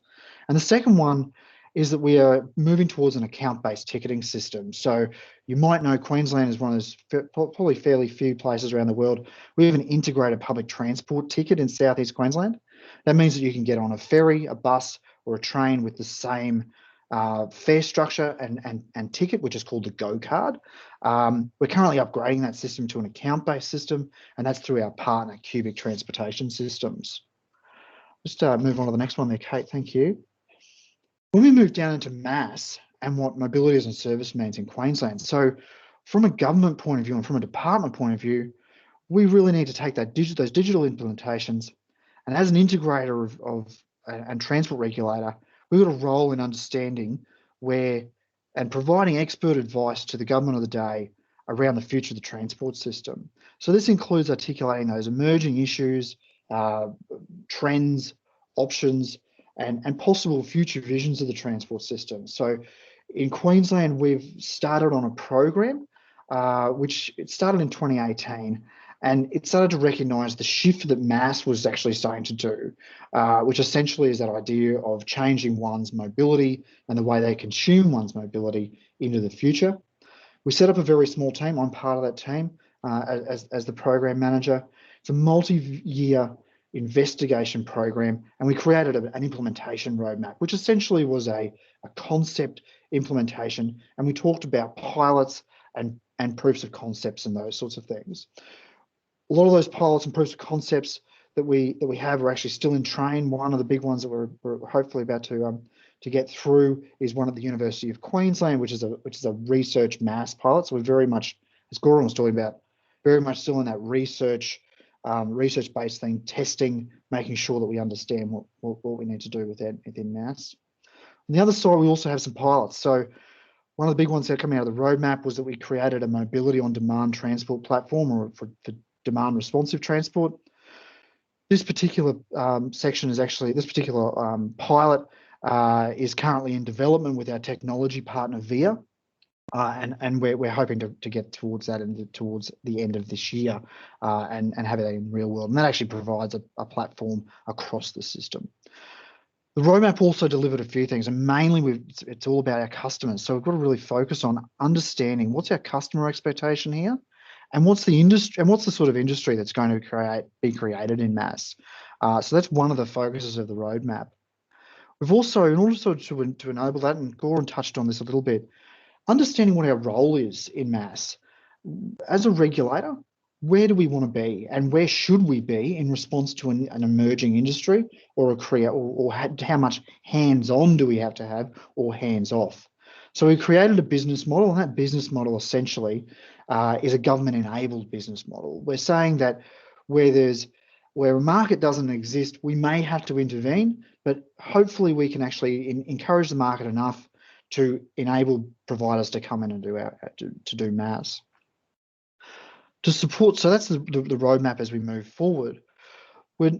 And the second one is that we are moving towards an account-based ticketing system. So you might know Queensland is one of those probably fairly few places around the world. We have an integrated public transport ticket in southeast Queensland. That means that you can get on a ferry, a bus, or a train with the same fare structure and ticket, which is called the Go Card. We're currently upgrading that system to an account-based system, and that's through our partner, Cubic Transportation Systems. Just move on to the next one there, Kate. Thank you. When we move down into MaaS and what mobility as a service means in Queensland, so from a government point of view and from a department point of view, we really need to take those digital implementations, and as an integrator and transport regulator, we've got a role in understanding and providing expert advice to the government of the day around the future of the transport system. So this includes articulating those emerging issues, trends, options, and possible future visions of the transport system. So in Queensland, we've started on a program which it started in 2018. And it started to recognise the shift that MaaS was actually starting to do, which essentially is that idea of changing one's mobility and the way they consume one's mobility into the future. We set up a very small team. I'm part of that team as the program manager. It's a multi-year investigation program, and we created an implementation roadmap, which essentially was a concept implementation, and we talked about pilots and proofs of concepts and those sorts of things. A lot of those pilots and proofs of concepts that we have are actually still in train. One of the big ones that we're hopefully about to get through is one at the University of Queensland, which is a research MaaS pilot. So we're very much, as Goran was talking about, very much still in that research-based thing, testing, making sure that we understand what we need to do within MaaS. On the other side, we also have some pilots. So one of the big ones that are coming out of the roadmap was that we created a mobility on demand transport platform, or for demand responsive transport. This particular section is actually, this particular pilot is currently in development with our technology partner VIA, and we're hoping to get towards that and towards the end of this year and have it in real world. And that actually provides a platform across the system. The roadmap also delivered a few things, and mainly it's all about our customers. So we've got to really focus on understanding what's our customer expectation here, and what's the industry, and what's the sort of industry that's going to be created in MaaS. So that's one of the focuses of the roadmap. We've also, in order to enable that, and Goran touched on this a little bit, understanding what our role is in MaaS. As a regulator, where do we want to be, and where should we be in response to an emerging industry, or how much hands-on do we have to have, or hands-off? So we created a business model, and that business model essentially is a government-enabled business model. We're saying that where a market doesn't exist, we may have to intervene, but hopefully we can actually encourage the market enough to enable providers to come in and do MaaS. To support, so that's the roadmap as we move forward.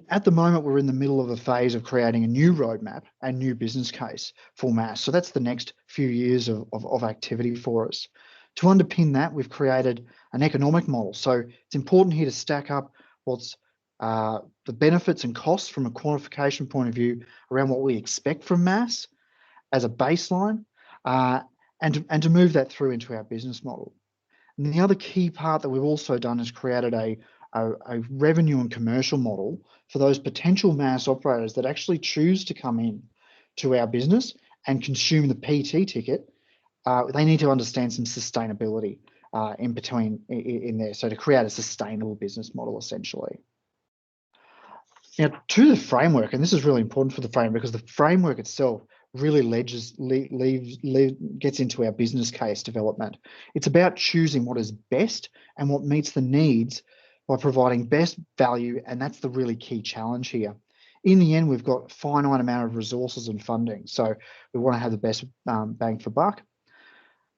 At the moment, we're in the middle of a phase of creating a new roadmap and new business case for MaaS. So that's the next few years of activity for us. To underpin that, we've created an economic model. So it's important here to stack up what's the benefits and costs from a quantification point of view around what we expect from MaaS as a baseline, and to move that through into our business model. And the other key part that we've also done is created a revenue and commercial model for those potential MaaS operators that actually choose to come in to our business and consume the PT ticket. They need to understand some sustainability in there, so to create a sustainable business model essentially. Now to the framework, and this is really important for the framework because the framework itself really gets into our business case development. It's about choosing what is best and what meets the needs by providing best value, and that's the really key challenge here. In the end, we've got a finite amount of resources and funding, so we want to have the best bang for buck.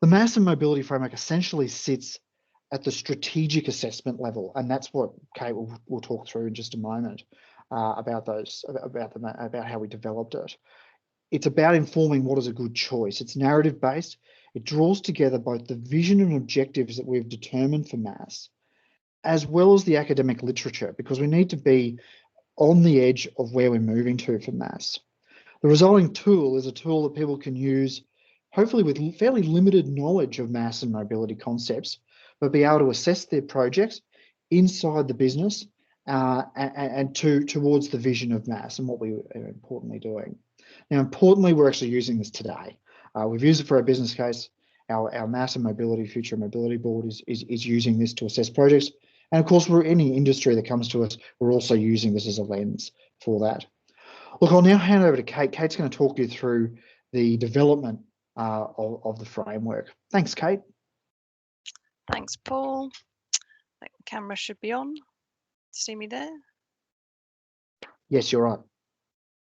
The MaaS and mobility framework essentially sits at the strategic assessment level, and that's what Kate will talk through in just a moment about how we developed it. It's about informing what is a good choice. It's narrative based. It draws together both the vision and objectives that we've determined for MaaS, as well as the academic literature, because we need to be on the edge of where we're moving to for MaaS. The resulting tool is a tool that people can use, hopefully with fairly limited knowledge of MaaS and mobility concepts, but be able to assess their projects inside the business and towards the vision of MaaS and what we are importantly doing. Now, importantly, we're actually using this today. We've used it for our business case. Our MaaS and Mobility Future Mobility Board is using this to assess projects. And of course, we're any industry that comes to us, we're also using this as a lens for that. Look, I'll now hand over to Kate. Kate's going to talk you through the development of the framework. Thanks, Kate. Thanks, Paul. I think the camera should be on. See me there? Yes, you're right.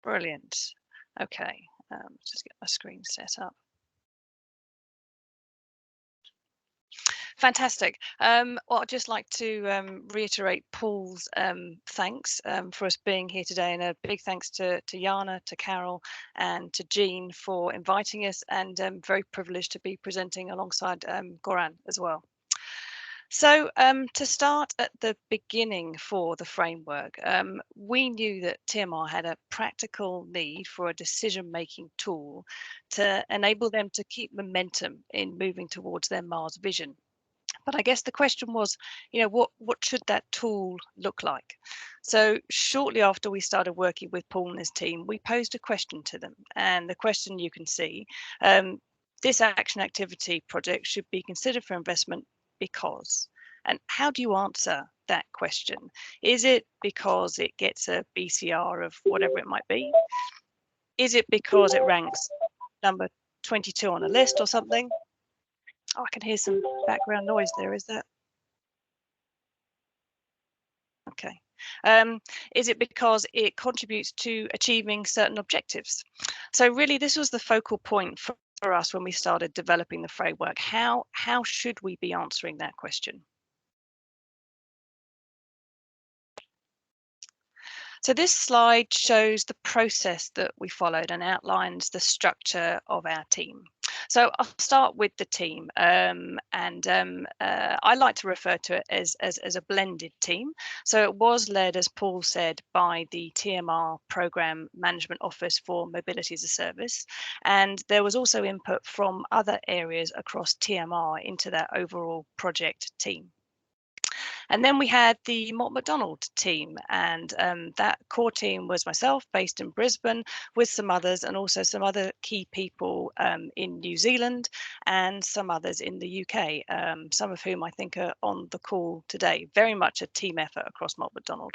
Brilliant. Okay, just get my screen set up. Fantastic. Well, I'd just like to reiterate Paul's thanks for us being here today, and a big thanks to Jana, to Carol, and to Jean for inviting us, and very privileged to be presenting alongside Goran as well. So to start at the beginning for the framework, we knew that TMR had a practical need for a decision-making tool to enable them to keep momentum in moving towards their MaaS vision. But I guess the question was, what should that tool look like? So shortly after we started working with Paul and his team, we posed a question to them. And the question you can see, this action activity project should be considered for investment because. And how do you answer that question? Is it because it gets a BCR of whatever it might be? Is it because it ranks number 22 on a list or something? Oh, I can hear some background noise there. Is that? Okay. Is it because it contributes to achieving certain objectives? So really, this was the focal point for us when we started developing the framework. How should we be answering that question? So this slide shows the process that we followed and outlines the structure of our team. So I'll start with the team, I like to refer to it as a blended team. So it was led, as Paul said, by the TMR Program Management Office for Mobility as a Service, and there was also input from other areas across TMR into that overall project team. And then we had the Mott MacDonald team, and that core team was myself, based in Brisbane, with some others, and also some other key people in New Zealand and some others in the UK, some of whom I think are on the call today. Very much a team effort across Mott MacDonald.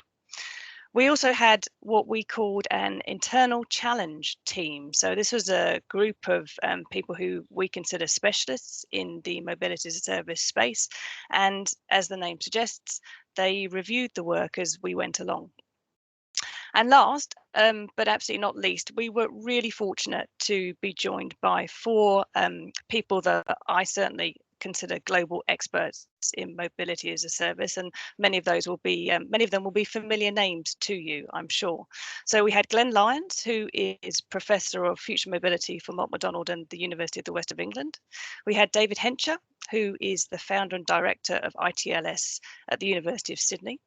We also had what we called an internal challenge team. So this was a group of people who we consider specialists in the mobility as a service space. And as the name suggests, they reviewed the work as we went along. And last, but absolutely not least, we were really fortunate to be joined by 4 people that I certainly consider global experts in mobility as a service, and many of them will be familiar names to you, I'm sure. So we had Glenn Lyons, who is Professor of Future Mobility for Mott MacDonald and the University of the West of England. We had David Hencher, who is the founder and director of ITLS at the University of Sydney.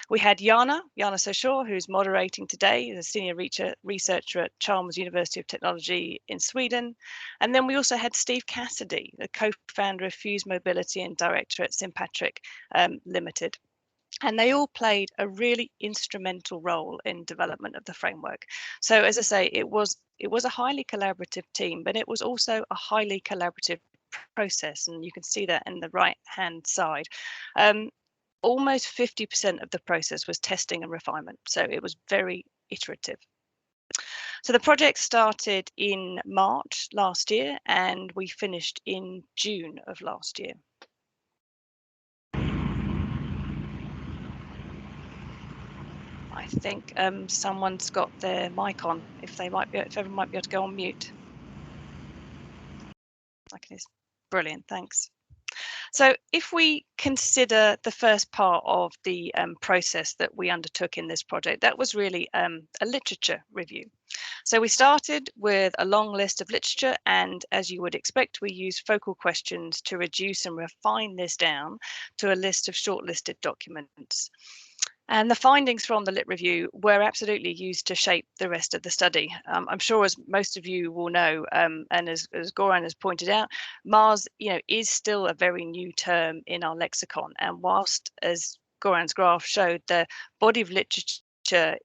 We had Jana Soshaw, who's moderating today, a senior researcher at Chalmers University of Technology in Sweden. And then we also had Steve Cassidy, the co-founder of Fuse Mobility and director at St Patrick Limited. And they all played a really instrumental role in development of the framework. So as I say, it was a highly collaborative team, but it was also a highly collaborative process. And you can see that in the right-hand side. Almost 50% of the process was testing and refinement, so it was very iterative. So the project started in March last year and we finished in June of last year. I think someone's got their mic on. If everyone might be able to go on mute. Okay, brilliant, thanks. So if we consider the first part of the process that we undertook in this project, that was really a literature review. So we started with a long list of literature, and as you would expect, we used focal questions to reduce and refine this down to a list of shortlisted documents. And the findings from the lit review were absolutely used to shape the rest of the study. I'm sure, as most of you will know, and as Goran has pointed out, MaaS, is still a very new term in our lexicon. And whilst, as Goran's graph showed, the body of literature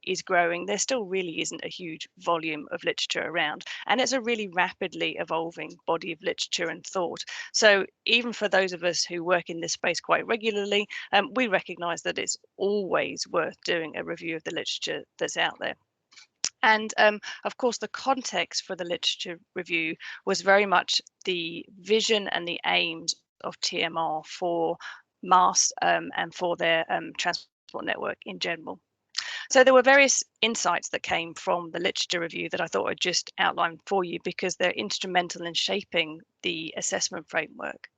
is growing, there still really isn't a huge volume of literature around, and it's a really rapidly evolving body of literature and thought. So even for those of us who work in this space quite regularly, we recognize that it's always worth doing a review of the literature that's out there. And of course, the context for the literature review was very much the vision and the aims of TMR for MaaS and for their transport network in general. So there were various insights that came from the literature review that I thought I'd just outline for you because they're instrumental in shaping the assessment framework.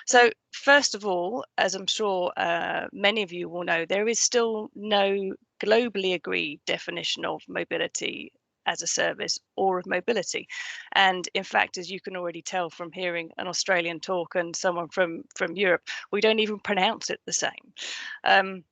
So first of all, as I'm sure many of you will know, there is still no globally agreed definition of mobility as a service or of mobility. And in fact, as you can already tell from hearing an Australian talk and someone from Europe, we don't even pronounce it the same.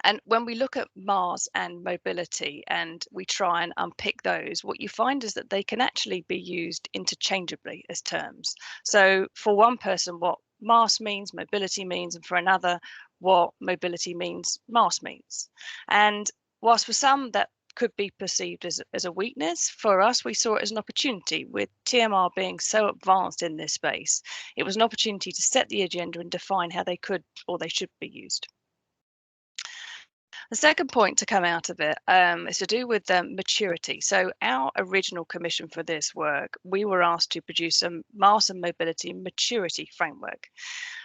And when we look at MaaS and mobility and we try and unpick those, what you find is that they can actually be used interchangeably as terms. So for one person, what MaaS means, mobility means, and for another, what mobility means, MaaS means. And whilst for some that could be perceived as a weakness, for us, we saw it as an opportunity. With TMR being so advanced in this space, it was an opportunity to set the agenda and define how they could or they should be used. The second point to come out of it is to do with maturity. So our original commission for this work, we were asked to produce a MaaS and mobility maturity framework.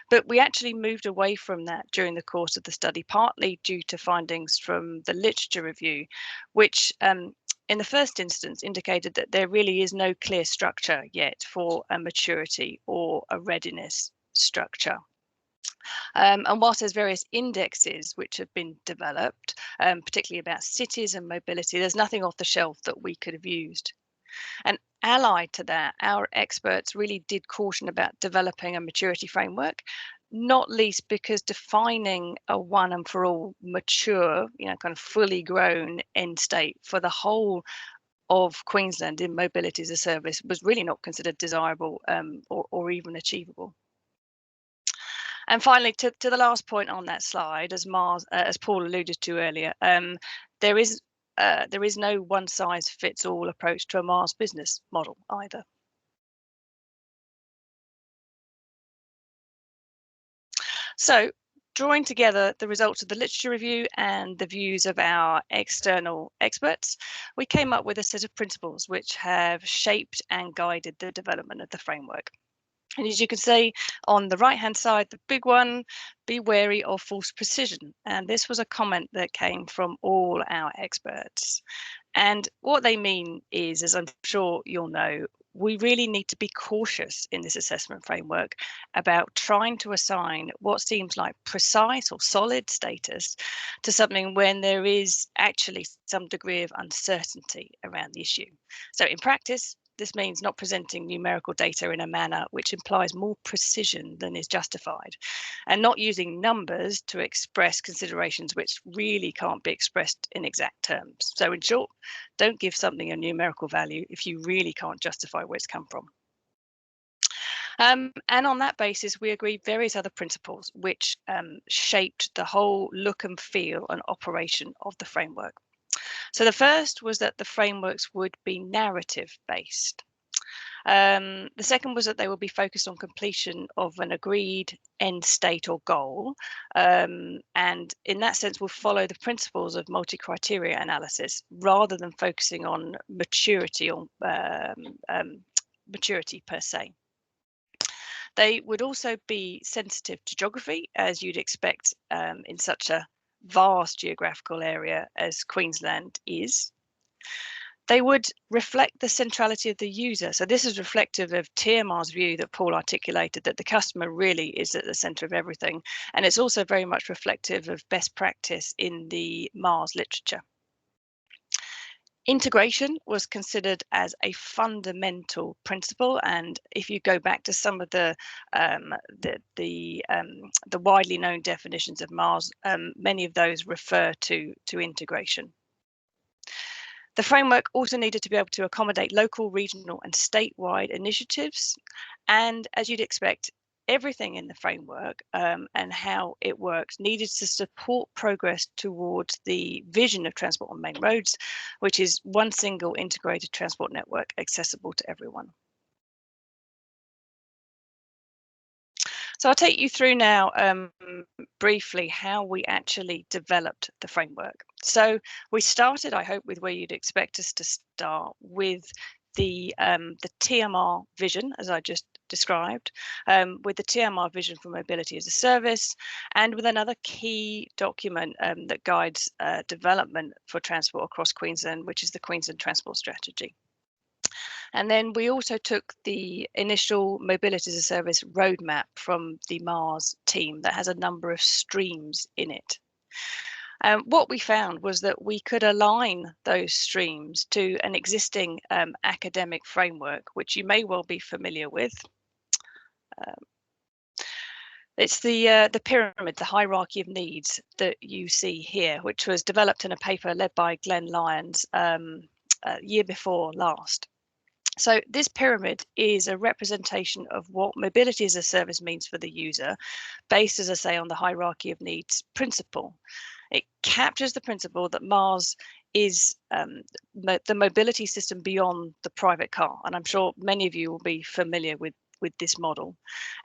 But we actually moved away from that during the course of the study, partly due to findings from the literature review, which in the first instance indicated that there really is no clear structure yet for a maturity or a readiness structure. And whilst there's various indexes which have been developed, particularly about cities and mobility, there's nothing off the shelf that we could have used. And allied to that, our experts really did caution about developing a maturity framework, not least because defining a one and for all mature, kind of fully grown end state for the whole of Queensland in mobility as a service was really not considered desirable or even achievable. And finally, to the last point on that slide, as Paul alluded to earlier, there is no one-size-fits-all approach to a MaaS business model either. So, drawing together the results of the literature review and the views of our external experts, we came up with a set of principles which have shaped and guided the development of the framework. And as you can see on the right-hand side, the big one, be wary of false precision. And this was a comment that came from all our experts. And what they mean is, as I'm sure you'll know, we really need to be cautious in this assessment framework about trying to assign what seems like precise or solid status to something when there is actually some degree of uncertainty around the issue. So in practice, this means not presenting numerical data in a manner which implies more precision than is justified, and not using numbers to express considerations which really can't be expressed in exact terms. So in short, don't give something a numerical value if you really can't justify where it's come from. And on that basis, we agreed various other principles which shaped the whole look and feel and operation of the framework. So the first was that the frameworks would be narrative based. The second was that they would be focused on completion of an agreed end state or goal. And in that sense, will follow the principles of multi-criteria analysis rather than focusing on maturity or maturity per se. They would also be sensitive to geography, as you'd expect in such a vast geographical area as Queensland is. They would reflect the centrality of the user. So this is reflective of TMR's view that Paul articulated, that the customer really is at the centre of everything. And it's also very much reflective of best practice in the MaaS literature. Integration was considered as a fundamental principle, and if you go back to some of the widely known definitions of MaaS, many of those refer to integration. The framework also needed to be able to accommodate local, regional, and statewide initiatives, and as you'd expect, everything in the framework and how it works needed to support progress towards the vision of transport on main roads, which is one single integrated transport network accessible to everyone. So I'll take you through now briefly how we actually developed the framework. So we started, I hope, with where you'd expect us to start, with the TMR vision, as I just described, with the TMR vision for mobility as a service, and with another key document that guides development for transport across Queensland, which is the Queensland Transport Strategy. And then we also took the initial mobility as a service roadmap from the MaaS team that has a number of streams in it. What we found was that we could align those streams to an existing academic framework, which you may well be familiar with. It's the pyramid, the hierarchy of needs that you see here, which was developed in a paper led by Glenn Lyons year before last. So this pyramid is a representation of what mobility as a service means for the user, based, as I say, on the hierarchy of needs principle. It captures the principle that MaaS is the mobility system beyond the private car. And I'm sure many of you will be familiar with this model.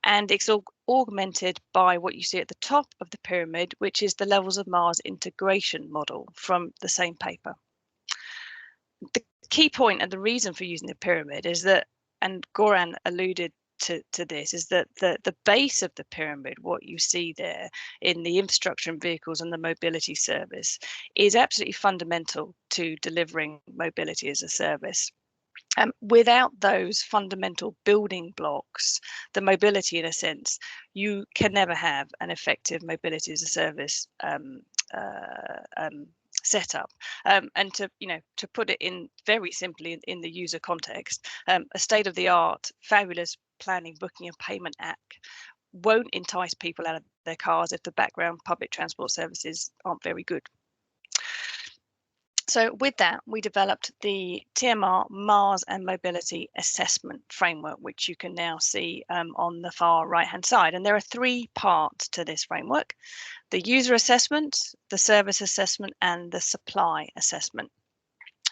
And it's augmented by what you see at the top of the pyramid, which is the levels of MaaS integration model from the same paper. The key point and the reason for using the pyramid is that, and Goran alluded to this, is that the base of the pyramid, what you see there in the infrastructure and vehicles and the mobility service, is absolutely fundamental to delivering mobility as a service. Without those fundamental building blocks, the mobility, in a sense, you can never have an effective mobility as a service setup. And to put it in very simply in the user context, a state-of-the-art, fabulous planning, booking, and payment app won't entice people out of their cars if the background public transport services aren't very good. So with that, we developed the TMR MaaS and Mobility Assessment Framework, which you can now see on the far right-hand side. And there are 3 parts to this framework: the user assessment, the service assessment, and the supply assessment.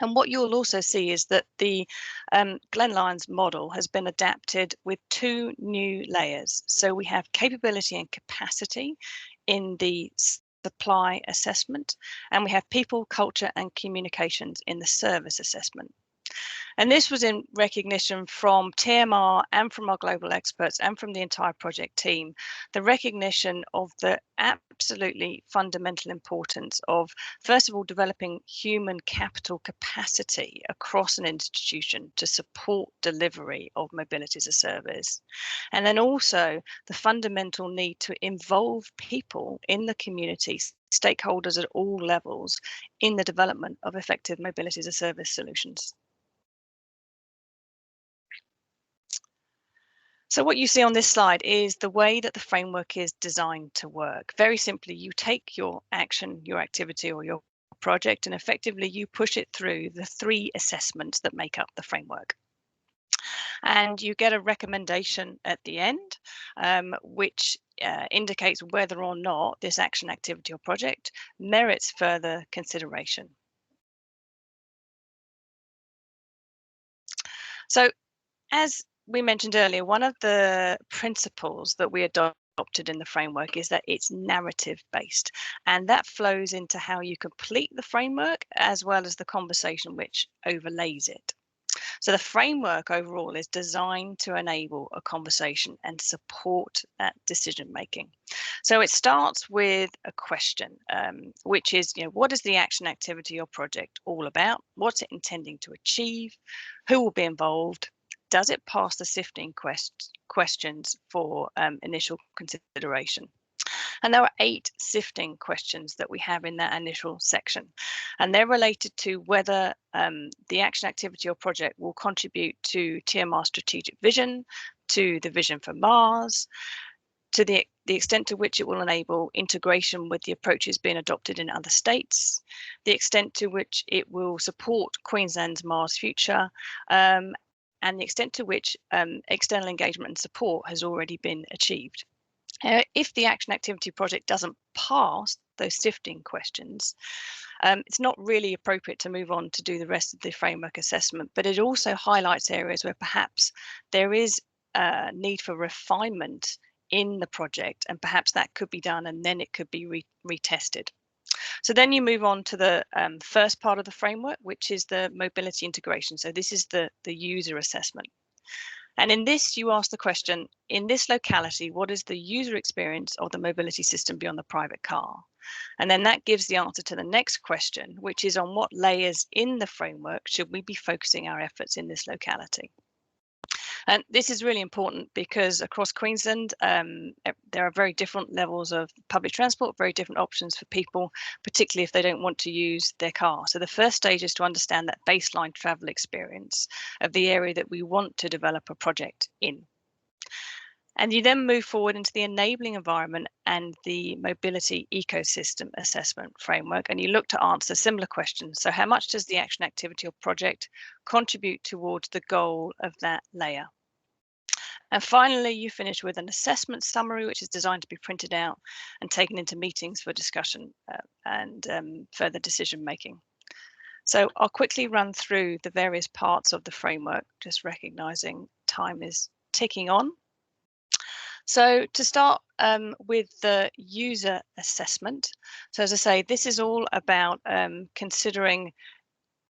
And what you'll also see is that the Glenn Lyons model has been adapted with 2 new layers. So we have capability and capacity in the supply assessment, and we have people, culture, and communications in the service assessment. And this was in recognition from TMR and from our global experts and from the entire project team, the recognition of the absolutely fundamental importance of, first of all, developing human capital capacity across an institution to support delivery of mobility as a service. And then also the fundamental need to involve people in the community, stakeholders at all levels, in the development of effective mobility as a service solutions. So what you see on this slide is the way that the framework is designed to work. Very simply, you take your action, your activity, or your project, and effectively you push it through the 3 assessments that make up the framework. And you get a recommendation at the end, which indicates whether or not this action, activity, or project merits further consideration. So, as we mentioned earlier, one of the principles that we adopted in the framework is that it's narrative based, and that flows into how you complete the framework as well as the conversation which overlays it. So the framework overall is designed to enable a conversation and support that decision making. So it starts with a question, which is, what is the action, activity, or project all about? What's it intending to achieve? Who will be involved? Does it pass the sifting questions for initial consideration? And there are 8 sifting questions that we have in that initial section. And they're related to whether the action, activity, or project will contribute to TMR strategic vision, to the vision for MaaS, to the extent to which it will enable integration with the approaches being adopted in other states, the extent to which it will support Queensland's MaaS future, and the extent to which external engagement and support has already been achieved. If the action, activity, project doesn't pass those sifting questions, it's not really appropriate to move on to do the rest of the framework assessment, but it also highlights areas where perhaps there is a need for refinement in the project, and perhaps that could be done and then it could be retested. So then you move on to the first part of the framework, which is the mobility integration. So this is the user assessment. And in this, you ask the question, in this locality, what is the user experience of the mobility system beyond the private car? And then that gives the answer to the next question, which is on what layers in the framework should we be focusing our efforts in this locality? And this is really important because across Queensland, there are very different levels of public transport, very different options for people, particularly if they don't want to use their car. So the first stage is to understand that baseline travel experience of the area that we want to develop a project in. And you then move forward into the enabling environment and the mobility ecosystem assessment framework, and you look to answer similar questions. So how much does the action, activity or project contribute towards the goal of that layer? And finally, you finish with an assessment summary, which is designed to be printed out and taken into meetings for discussion and further decision making. So I'll quickly run through the various parts of the framework, just recognizing time is ticking on. So to start with the user assessment. So as I say, this is all about considering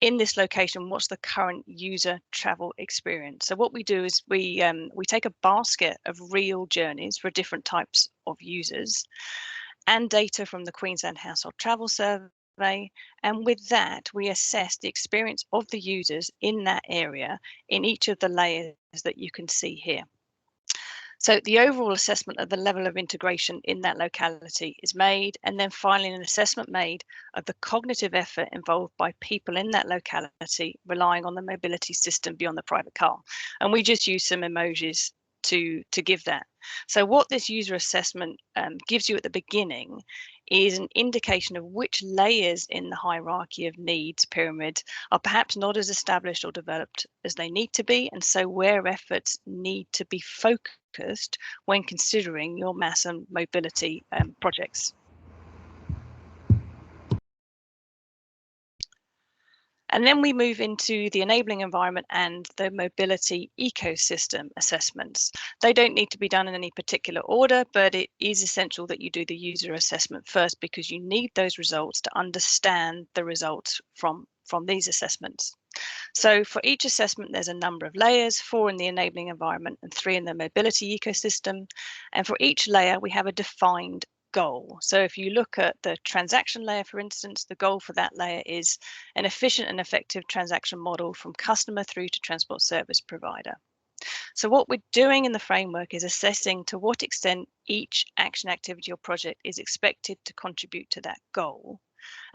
in this location, what's the current user travel experience? So what we do is we take a basket of real journeys for different types of users and data from the Queensland Household Travel Survey. And with that, we assess the experience of the users in that area in each of the layers that you can see here. So the overall assessment of the level of integration in that locality is made, and then finally an assessment made of the cognitive effort involved by people in that locality relying on the mobility system beyond the private car. And we just use some emojis to give that. So what this user assessment gives you at the beginning is an indication of which layers in the hierarchy of needs pyramid are perhaps not as established or developed as they need to be, and so where efforts need to be focused when considering your MaaS and mobility projects. And then we move into the enabling environment and the mobility ecosystem assessments. They don't need to be done in any particular order, but it is essential that you do the user assessment first because you need those results to understand the results from these assessments. So for each assessment, there's a number of layers, 4 in the enabling environment and 3 in the mobility ecosystem. And for each layer, we have a defined goal. So if you look at the transaction layer, for instance, the goal for that layer is an efficient and effective transaction model from customer through to transport service provider. So what we're doing in the framework is assessing to what extent each action, activity or project is expected to contribute to that goal.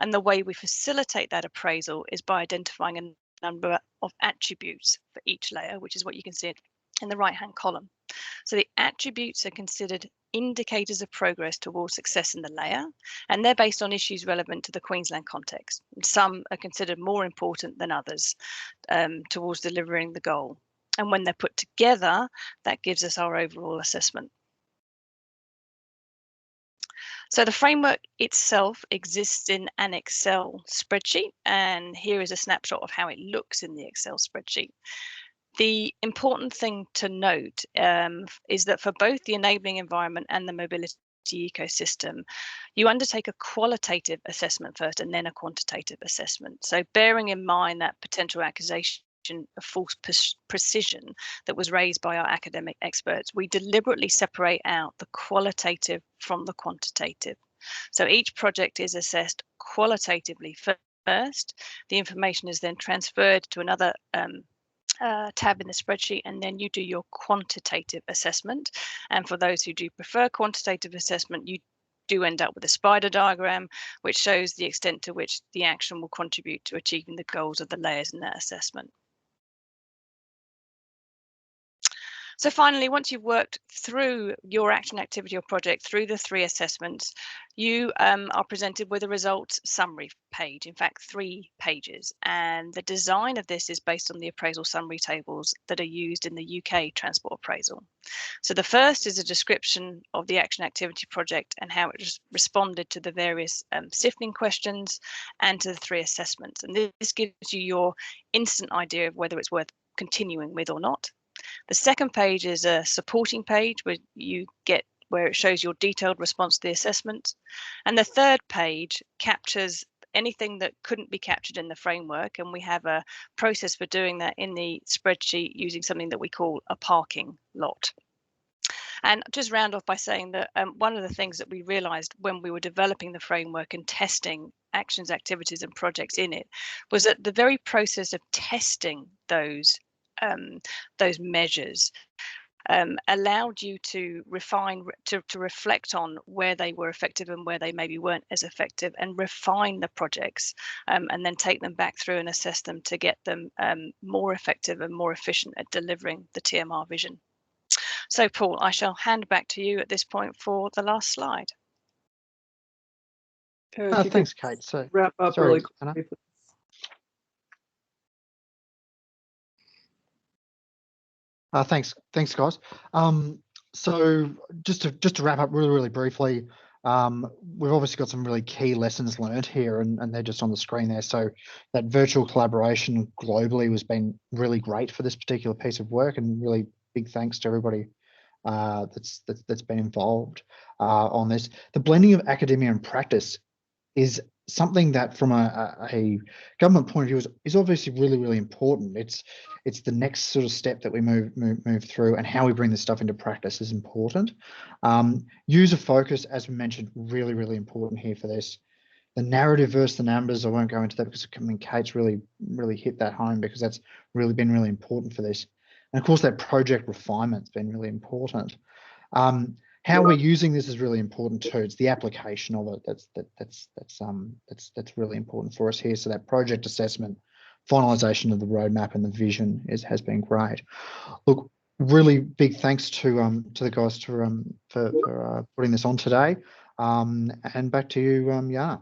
And the way we facilitate that appraisal is by identifying a number of attributes for each layer, which is what you can see in the right-hand column. So the attributes are considered indicators of progress towards success in the layer, and they're based on issues relevant to the Queensland context. Some are considered more important than others towards delivering the goal. And when they're put together, that gives us our overall assessment. So the framework itself exists in an Excel spreadsheet, and here is a snapshot of how it looks in the Excel spreadsheet. The important thing to note is that for both the enabling environment and the mobility ecosystem, you undertake a qualitative assessment first and then a quantitative assessment. So bearing in mind that potential accusation of false precision that was raised by our academic experts, we deliberately separate out the qualitative from the quantitative. So each project is assessed qualitatively first. The information is then transferred to another tab in the spreadsheet, and then you do your quantitative assessment. And for those who do prefer quantitative assessment, you do end up with a spider diagram, which shows the extent to which the action will contribute to achieving the goals of the layers in that assessment. So finally, once you've worked through your action, activity or project through the 3 assessments, you are presented with a results summary page, in fact 3 pages. And the design of this is based on the appraisal summary tables that are used in the UK transport appraisal. So the first is a description of the action, activity project and how it responded to the various sifting questions and to the 3 assessments. And this gives you your instant idea of whether it's worth continuing with or not. The second page is a supporting page where it shows your detailed response to the assessment. And the third page captures anything that couldn't be captured in the framework. And we have a process for doing that in the spreadsheet using something that we call a parking lot. And just round off by saying that one of the things that we realized when we were developing the framework and testing actions, activities and projects in it was that the very process of testing those those measures allowed you to refine, to reflect on where they were effective and where they maybe weren't as effective, and refine the projects, and then take them back through and assess them to get them more effective and more efficient at delivering the TMR vision. So Paul, I shall hand back to you at this point for the last slide. If you Thanks, could Kate. So, wrap up sorry, really Anna. quickly, please. Thanks, guys. So just to wrap up really briefly, we've obviously got some really key lessons learned here, and they're just on the screen there. So that virtual collaboration globally has been really great for this particular piece of work, and really big thanks to everybody that's been involved on this. The blending of academia and practice is something that, from a government point of view, is obviously really important. It's the next sort of step that we move through, and how we bring this stuff into practice is important. User focus, as we mentioned, really important here for this. The narrative versus the numbers, I won't go into that because, I mean, Kate's really hit that home, because that's really been really important for this. And of course, that project refinement's been really important. How we're using this is really important too. It's the application of it that's really important for us here. So that project assessment, finalisation of the roadmap and the vision has been great. Look, really big thanks to the guys for putting this on today. And back to you, Jana.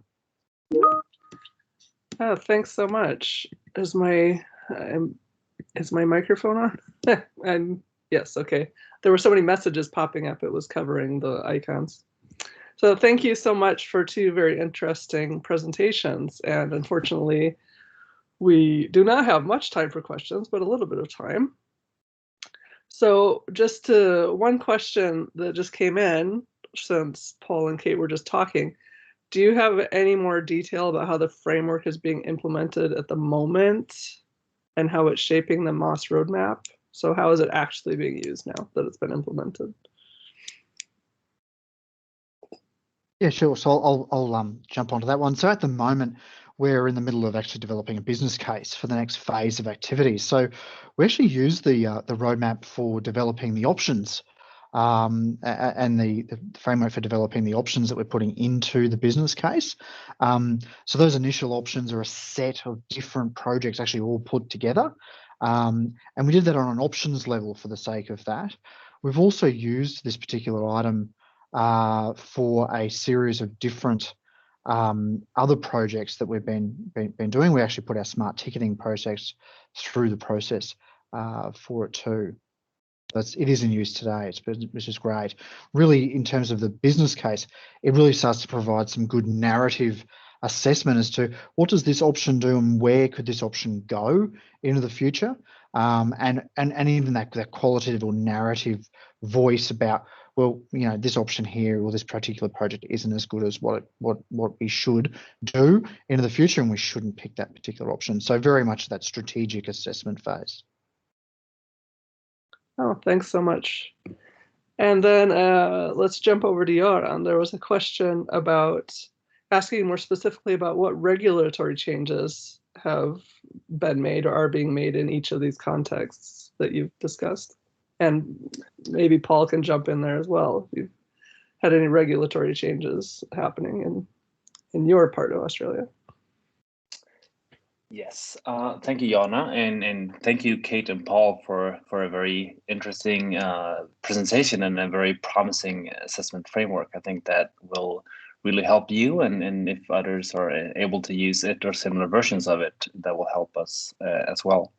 Oh, thanks so much. Is my microphone on? Yes, okay. There were so many messages popping up, it was covering the icons. So thank you so much for two very interesting presentations. And unfortunately, we do not have much time for questions, but a little bit of time. So just one question that just came in, since Paul and Kate were just talking. Do you have any more detail about how the framework is being implemented at the moment, and how it's shaping the MaaS roadmap? So how is it actually being used now that it's been implemented? Yeah, sure. So I'll jump onto that one. So at the moment, we're in the middle of actually developing a business case for the next phase of activities. So we actually use the roadmap for developing the options, and the framework for developing the options that we're putting into the business case. So those initial options are a set of different projects actually all put together. And we did that on an options level for the sake of that. We've also used this particular item for a series of different other projects that we've been doing. We actually put our smart ticketing process through the process for it too. It is in use today, which is great. Really, in terms of the business case, it really starts to provide some good narrative assessment as to what does this option do and where could this option go into the future, and even that qualitative or narrative voice about, well, you know, this option here or this particular project isn't as good as what we should do into the future, and we shouldn't pick that particular option. So very much that strategic assessment phase. Oh, thanks so much. And then let's jump over to Goran. There was a question about asking more specifically about what regulatory changes have been made or are being made in each of these contexts that you've discussed. And maybe Paul can jump in there as well if you've had any regulatory changes happening in your part of Australia. Yes, thank you, Jana, and thank you, Kate and Paul, for a very interesting presentation and a very promising assessment framework. I think that will really help you, and if others are able to use it or similar versions of it, that will help us as well.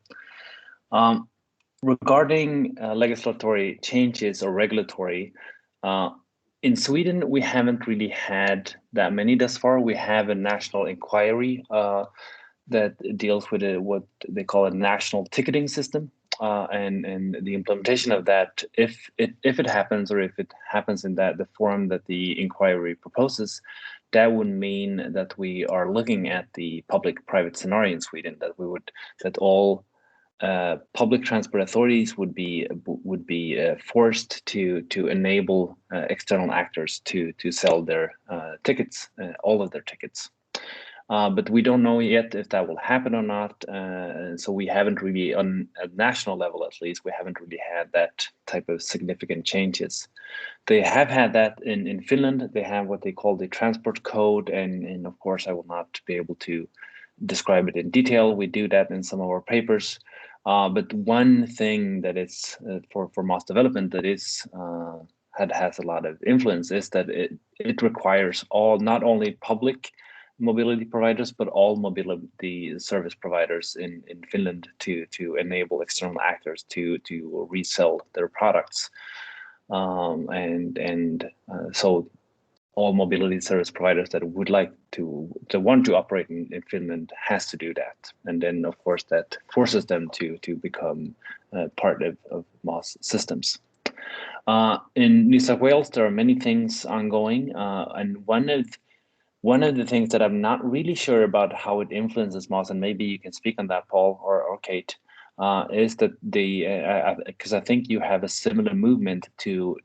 Regarding legislatory changes or regulatory, in Sweden, we haven't really had that many thus far. We have a national inquiry that deals with what they call a national ticketing system, and the implementation of that, if it happens, or if it happens in the form that the inquiry proposes, that would mean that we are looking at the public-private scenario in Sweden, that all public transport authorities would be forced to enable external actors to sell their tickets, all of their tickets. But we don't know yet if that will happen or not. So we haven't really, on a national level at least, we haven't really had that type of significant changes. They have had that in Finland. They have what they call the transport code, and of course I will not be able to describe it in detail. We do that in some of our papers. But one thing that is for MaaS development that is has a lot of influence is that it requires all, not only public mobility providers, but all mobility service providers in Finland to enable external actors to resell their products. So all mobility service providers that would like to want to operate in Finland has to do that, and then of course that forces them to become part of MaaS systems. In New South Wales, there are many things ongoing, and one of the things that I'm not really sure about how it influences MaaS, and maybe you can speak on that, Paul or Kate, is that because I think you have a similar movement to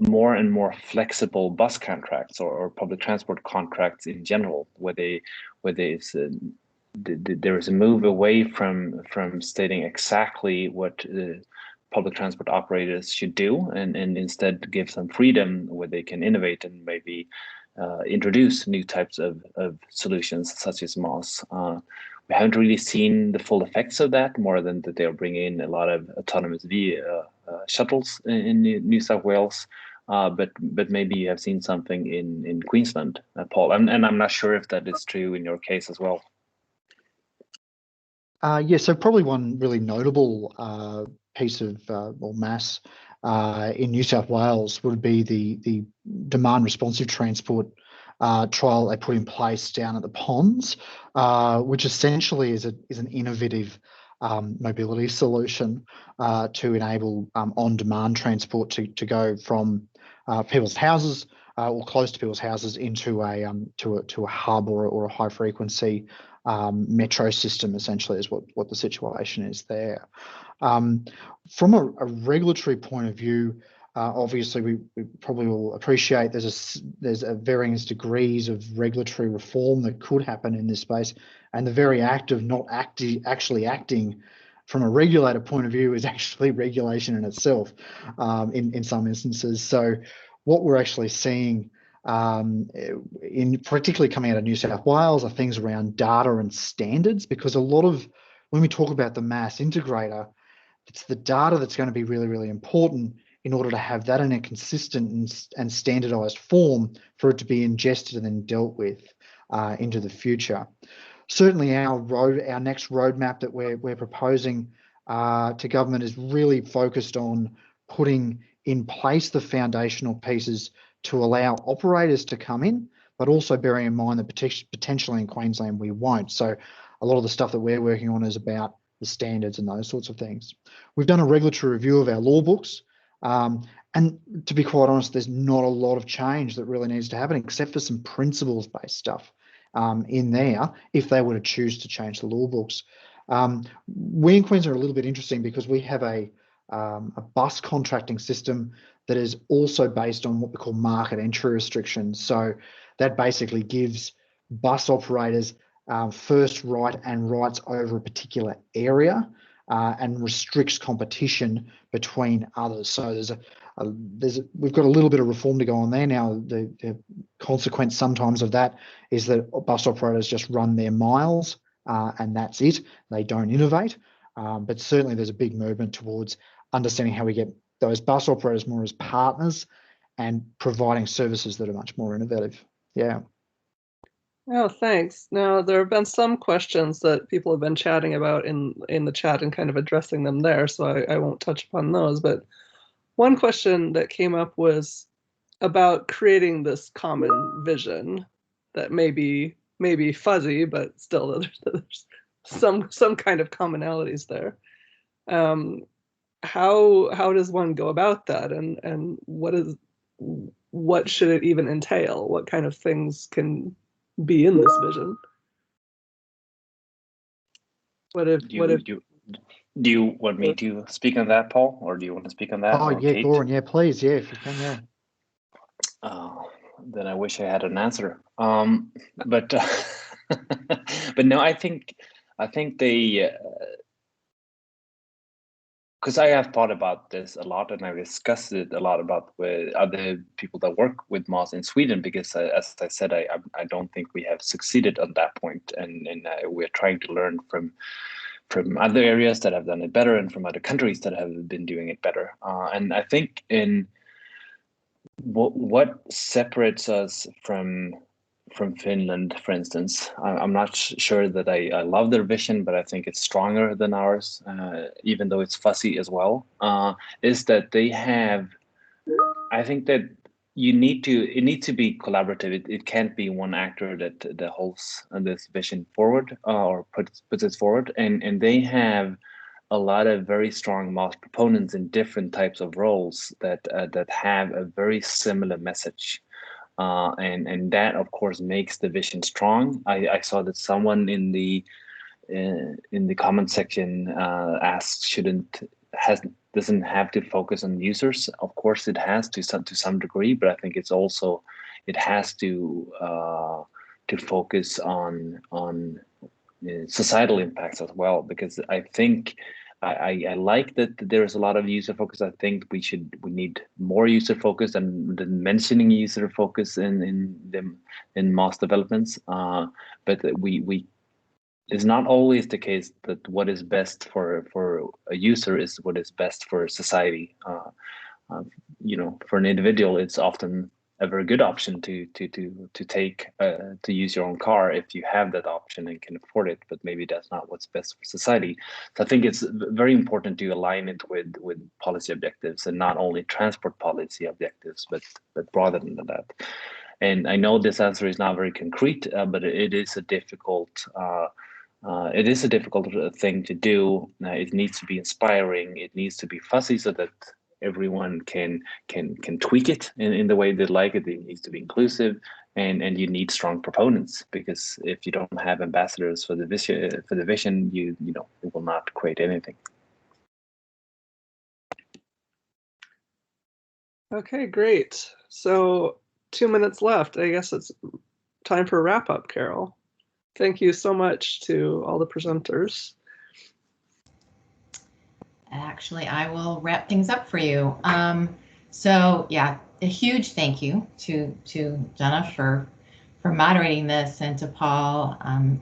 more and more flexible bus contracts or public transport contracts in general, where there is a move away from stating exactly what public transport operators should do, and instead give some freedom where they can innovate and maybe introduce new types of solutions such as MaaS. We haven't really seen the full effects of that, more than that they'll bring in a lot of autonomous shuttles in New South Wales. But maybe you have seen something in Queensland, Paul, and I'm not sure if that is true in your case as well. Yeah, so probably one really notable piece of or MaaS in New South Wales would be the demand responsive transport trial they put in place down at the ponds, which essentially is an innovative mobility solution to enable on-demand transport to go from people's houses or close to people's houses into a hub or a high frequency metro system. Essentially, is what the situation is there. From a regulatory point of view, obviously we probably will appreciate there's a varying degrees of regulatory reform that could happen in this space, and the very act of not actually acting from a regulator point of view is actually regulation in itself in some instances. So what we're actually seeing in particularly coming out of New South Wales are things around data and standards, because a lot of when we talk about the MaaS integrator, it's the data that's going to be really, really important in order to have that in a consistent and standardized form for it to be ingested and then dealt with into the future. Certainly our next roadmap that we're proposing to government is really focused on putting in place the foundational pieces to allow operators to come in, but also bearing in mind that potentially in Queensland we won't. So a lot of the stuff that we're working on is about the standards and those sorts of things. We've done a regulatory review of our law books, and to be quite honest, there's not a lot of change that really needs to happen except for some principles-based stuff in there if they were to choose to change the law books. We in Queensland are a little bit interesting because we have a bus contracting system that is also based on what we call market entry restrictions. So that basically gives bus operators first right and rights over a particular area and restricts competition between others. So we've got a little bit of reform to go on there now. The consequence sometimes of that is that bus operators just run their miles and that's it. They don't innovate. But certainly there's a big movement towards understanding how we get those bus operators more as partners and providing services that are much more innovative. Yeah. Oh, thanks. Now, there have been some questions that people have been chatting about in the chat and kind of addressing them there, so I won't touch upon those. But one question that came up was about creating this common vision that may be fuzzy, but still there's some kind of commonalities there. How does one go about that, and what should it even entail? What kind of things can be in this vision? Do you want me to speak on that, Paul, or do you want to speak on that? Oh yeah, Kate? Goran, yeah, please, yeah, if you can, yeah. then I wish I had an answer. But but no, I think they, because I have thought about this a lot, and I've discussed it a lot about with other people that work with MaaS in Sweden, because as I said, I don't think we have succeeded on that point, and we're trying to learn from other areas that have done it better, and from other countries that have been doing it better. And I think in what separates us from Finland, for instance, I'm not sure that I love their vision, but I think it's stronger than ours, even though it's fuzzy as well, is that they have, I think that it needs to be collaborative. It can't be one actor that holds this vision forward, or puts it forward, and they have a lot of very strong MaaS proponents in different types of roles that have a very similar message. And that, of course, makes the vision strong. I saw that someone in the comment section asked, doesn't have to focus on users. Of course, it has to some degree, but I think it has to focus on societal impacts as well, because I think I like that there's a lot of user focus. I think we need more user focus and mentioning user focus in MaaS developments. But it's not always the case that what is best for a user is what is best for society. For an individual, it's often a very good option to use your own car if you have that option and can afford it, but maybe that's not what's best for society. So I think it's very important to align it with policy objectives, and not only transport policy objectives, but broader than that. And I know this answer is not very concrete, but it is a difficult thing to do. It needs to be inspiring. It needs to be fuzzy so that everyone can tweak it in the way they like it. It needs to be inclusive, and you need strong proponents, because if you don't have ambassadors for the vision, you will not create anything. Okay, great. So 2 minutes left. I guess it's time for wrap up, Carol. Thank you so much to all the presenters. Actually, I will wrap things up for you. So yeah, a huge thank you to Jenna for moderating this, and to Paul,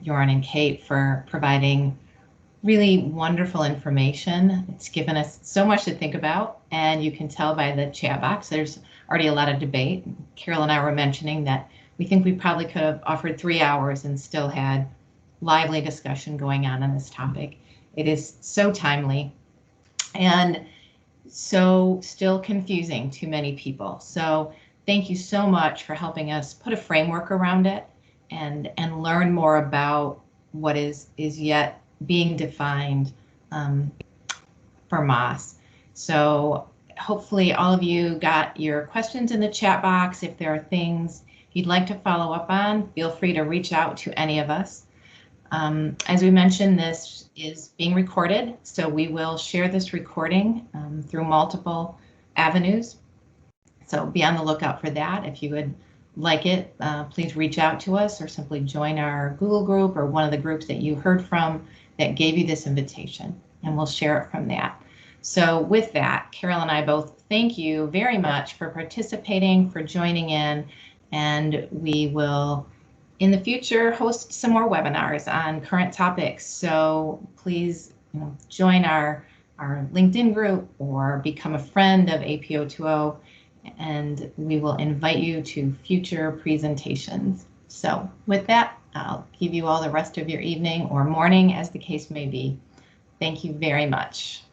Goran, and Kate for providing really wonderful information. It's given us so much to think about, and you can tell by the chat box there's already a lot of debate. Carol and I were mentioning that we think we probably could have offered 3 hours and still had lively discussion going on this topic. It is so timely and so still confusing to many people. So thank you so much for helping us put a framework around it and learn more about what is yet being defined for MaaS. So hopefully all of you got your questions in the chat box. If there are things you'd like to follow up on, feel free to reach out to any of us. As we mentioned, this is being recorded, so we will share this recording through multiple avenues. So be on the lookout for that. If you would like it, please reach out to us, or simply join our Google group or one of the groups that you heard from that gave you this invitation, and we'll share it from that. So with that, Carol and I both thank you very much for participating, for joining in, and we will in the future host some more webinars on current topics. So please join our LinkedIn group or become a friend of AP020, and we will invite you to future presentations. So with that, I'll give you all the rest of your evening or morning, as the case may be. Thank you very much.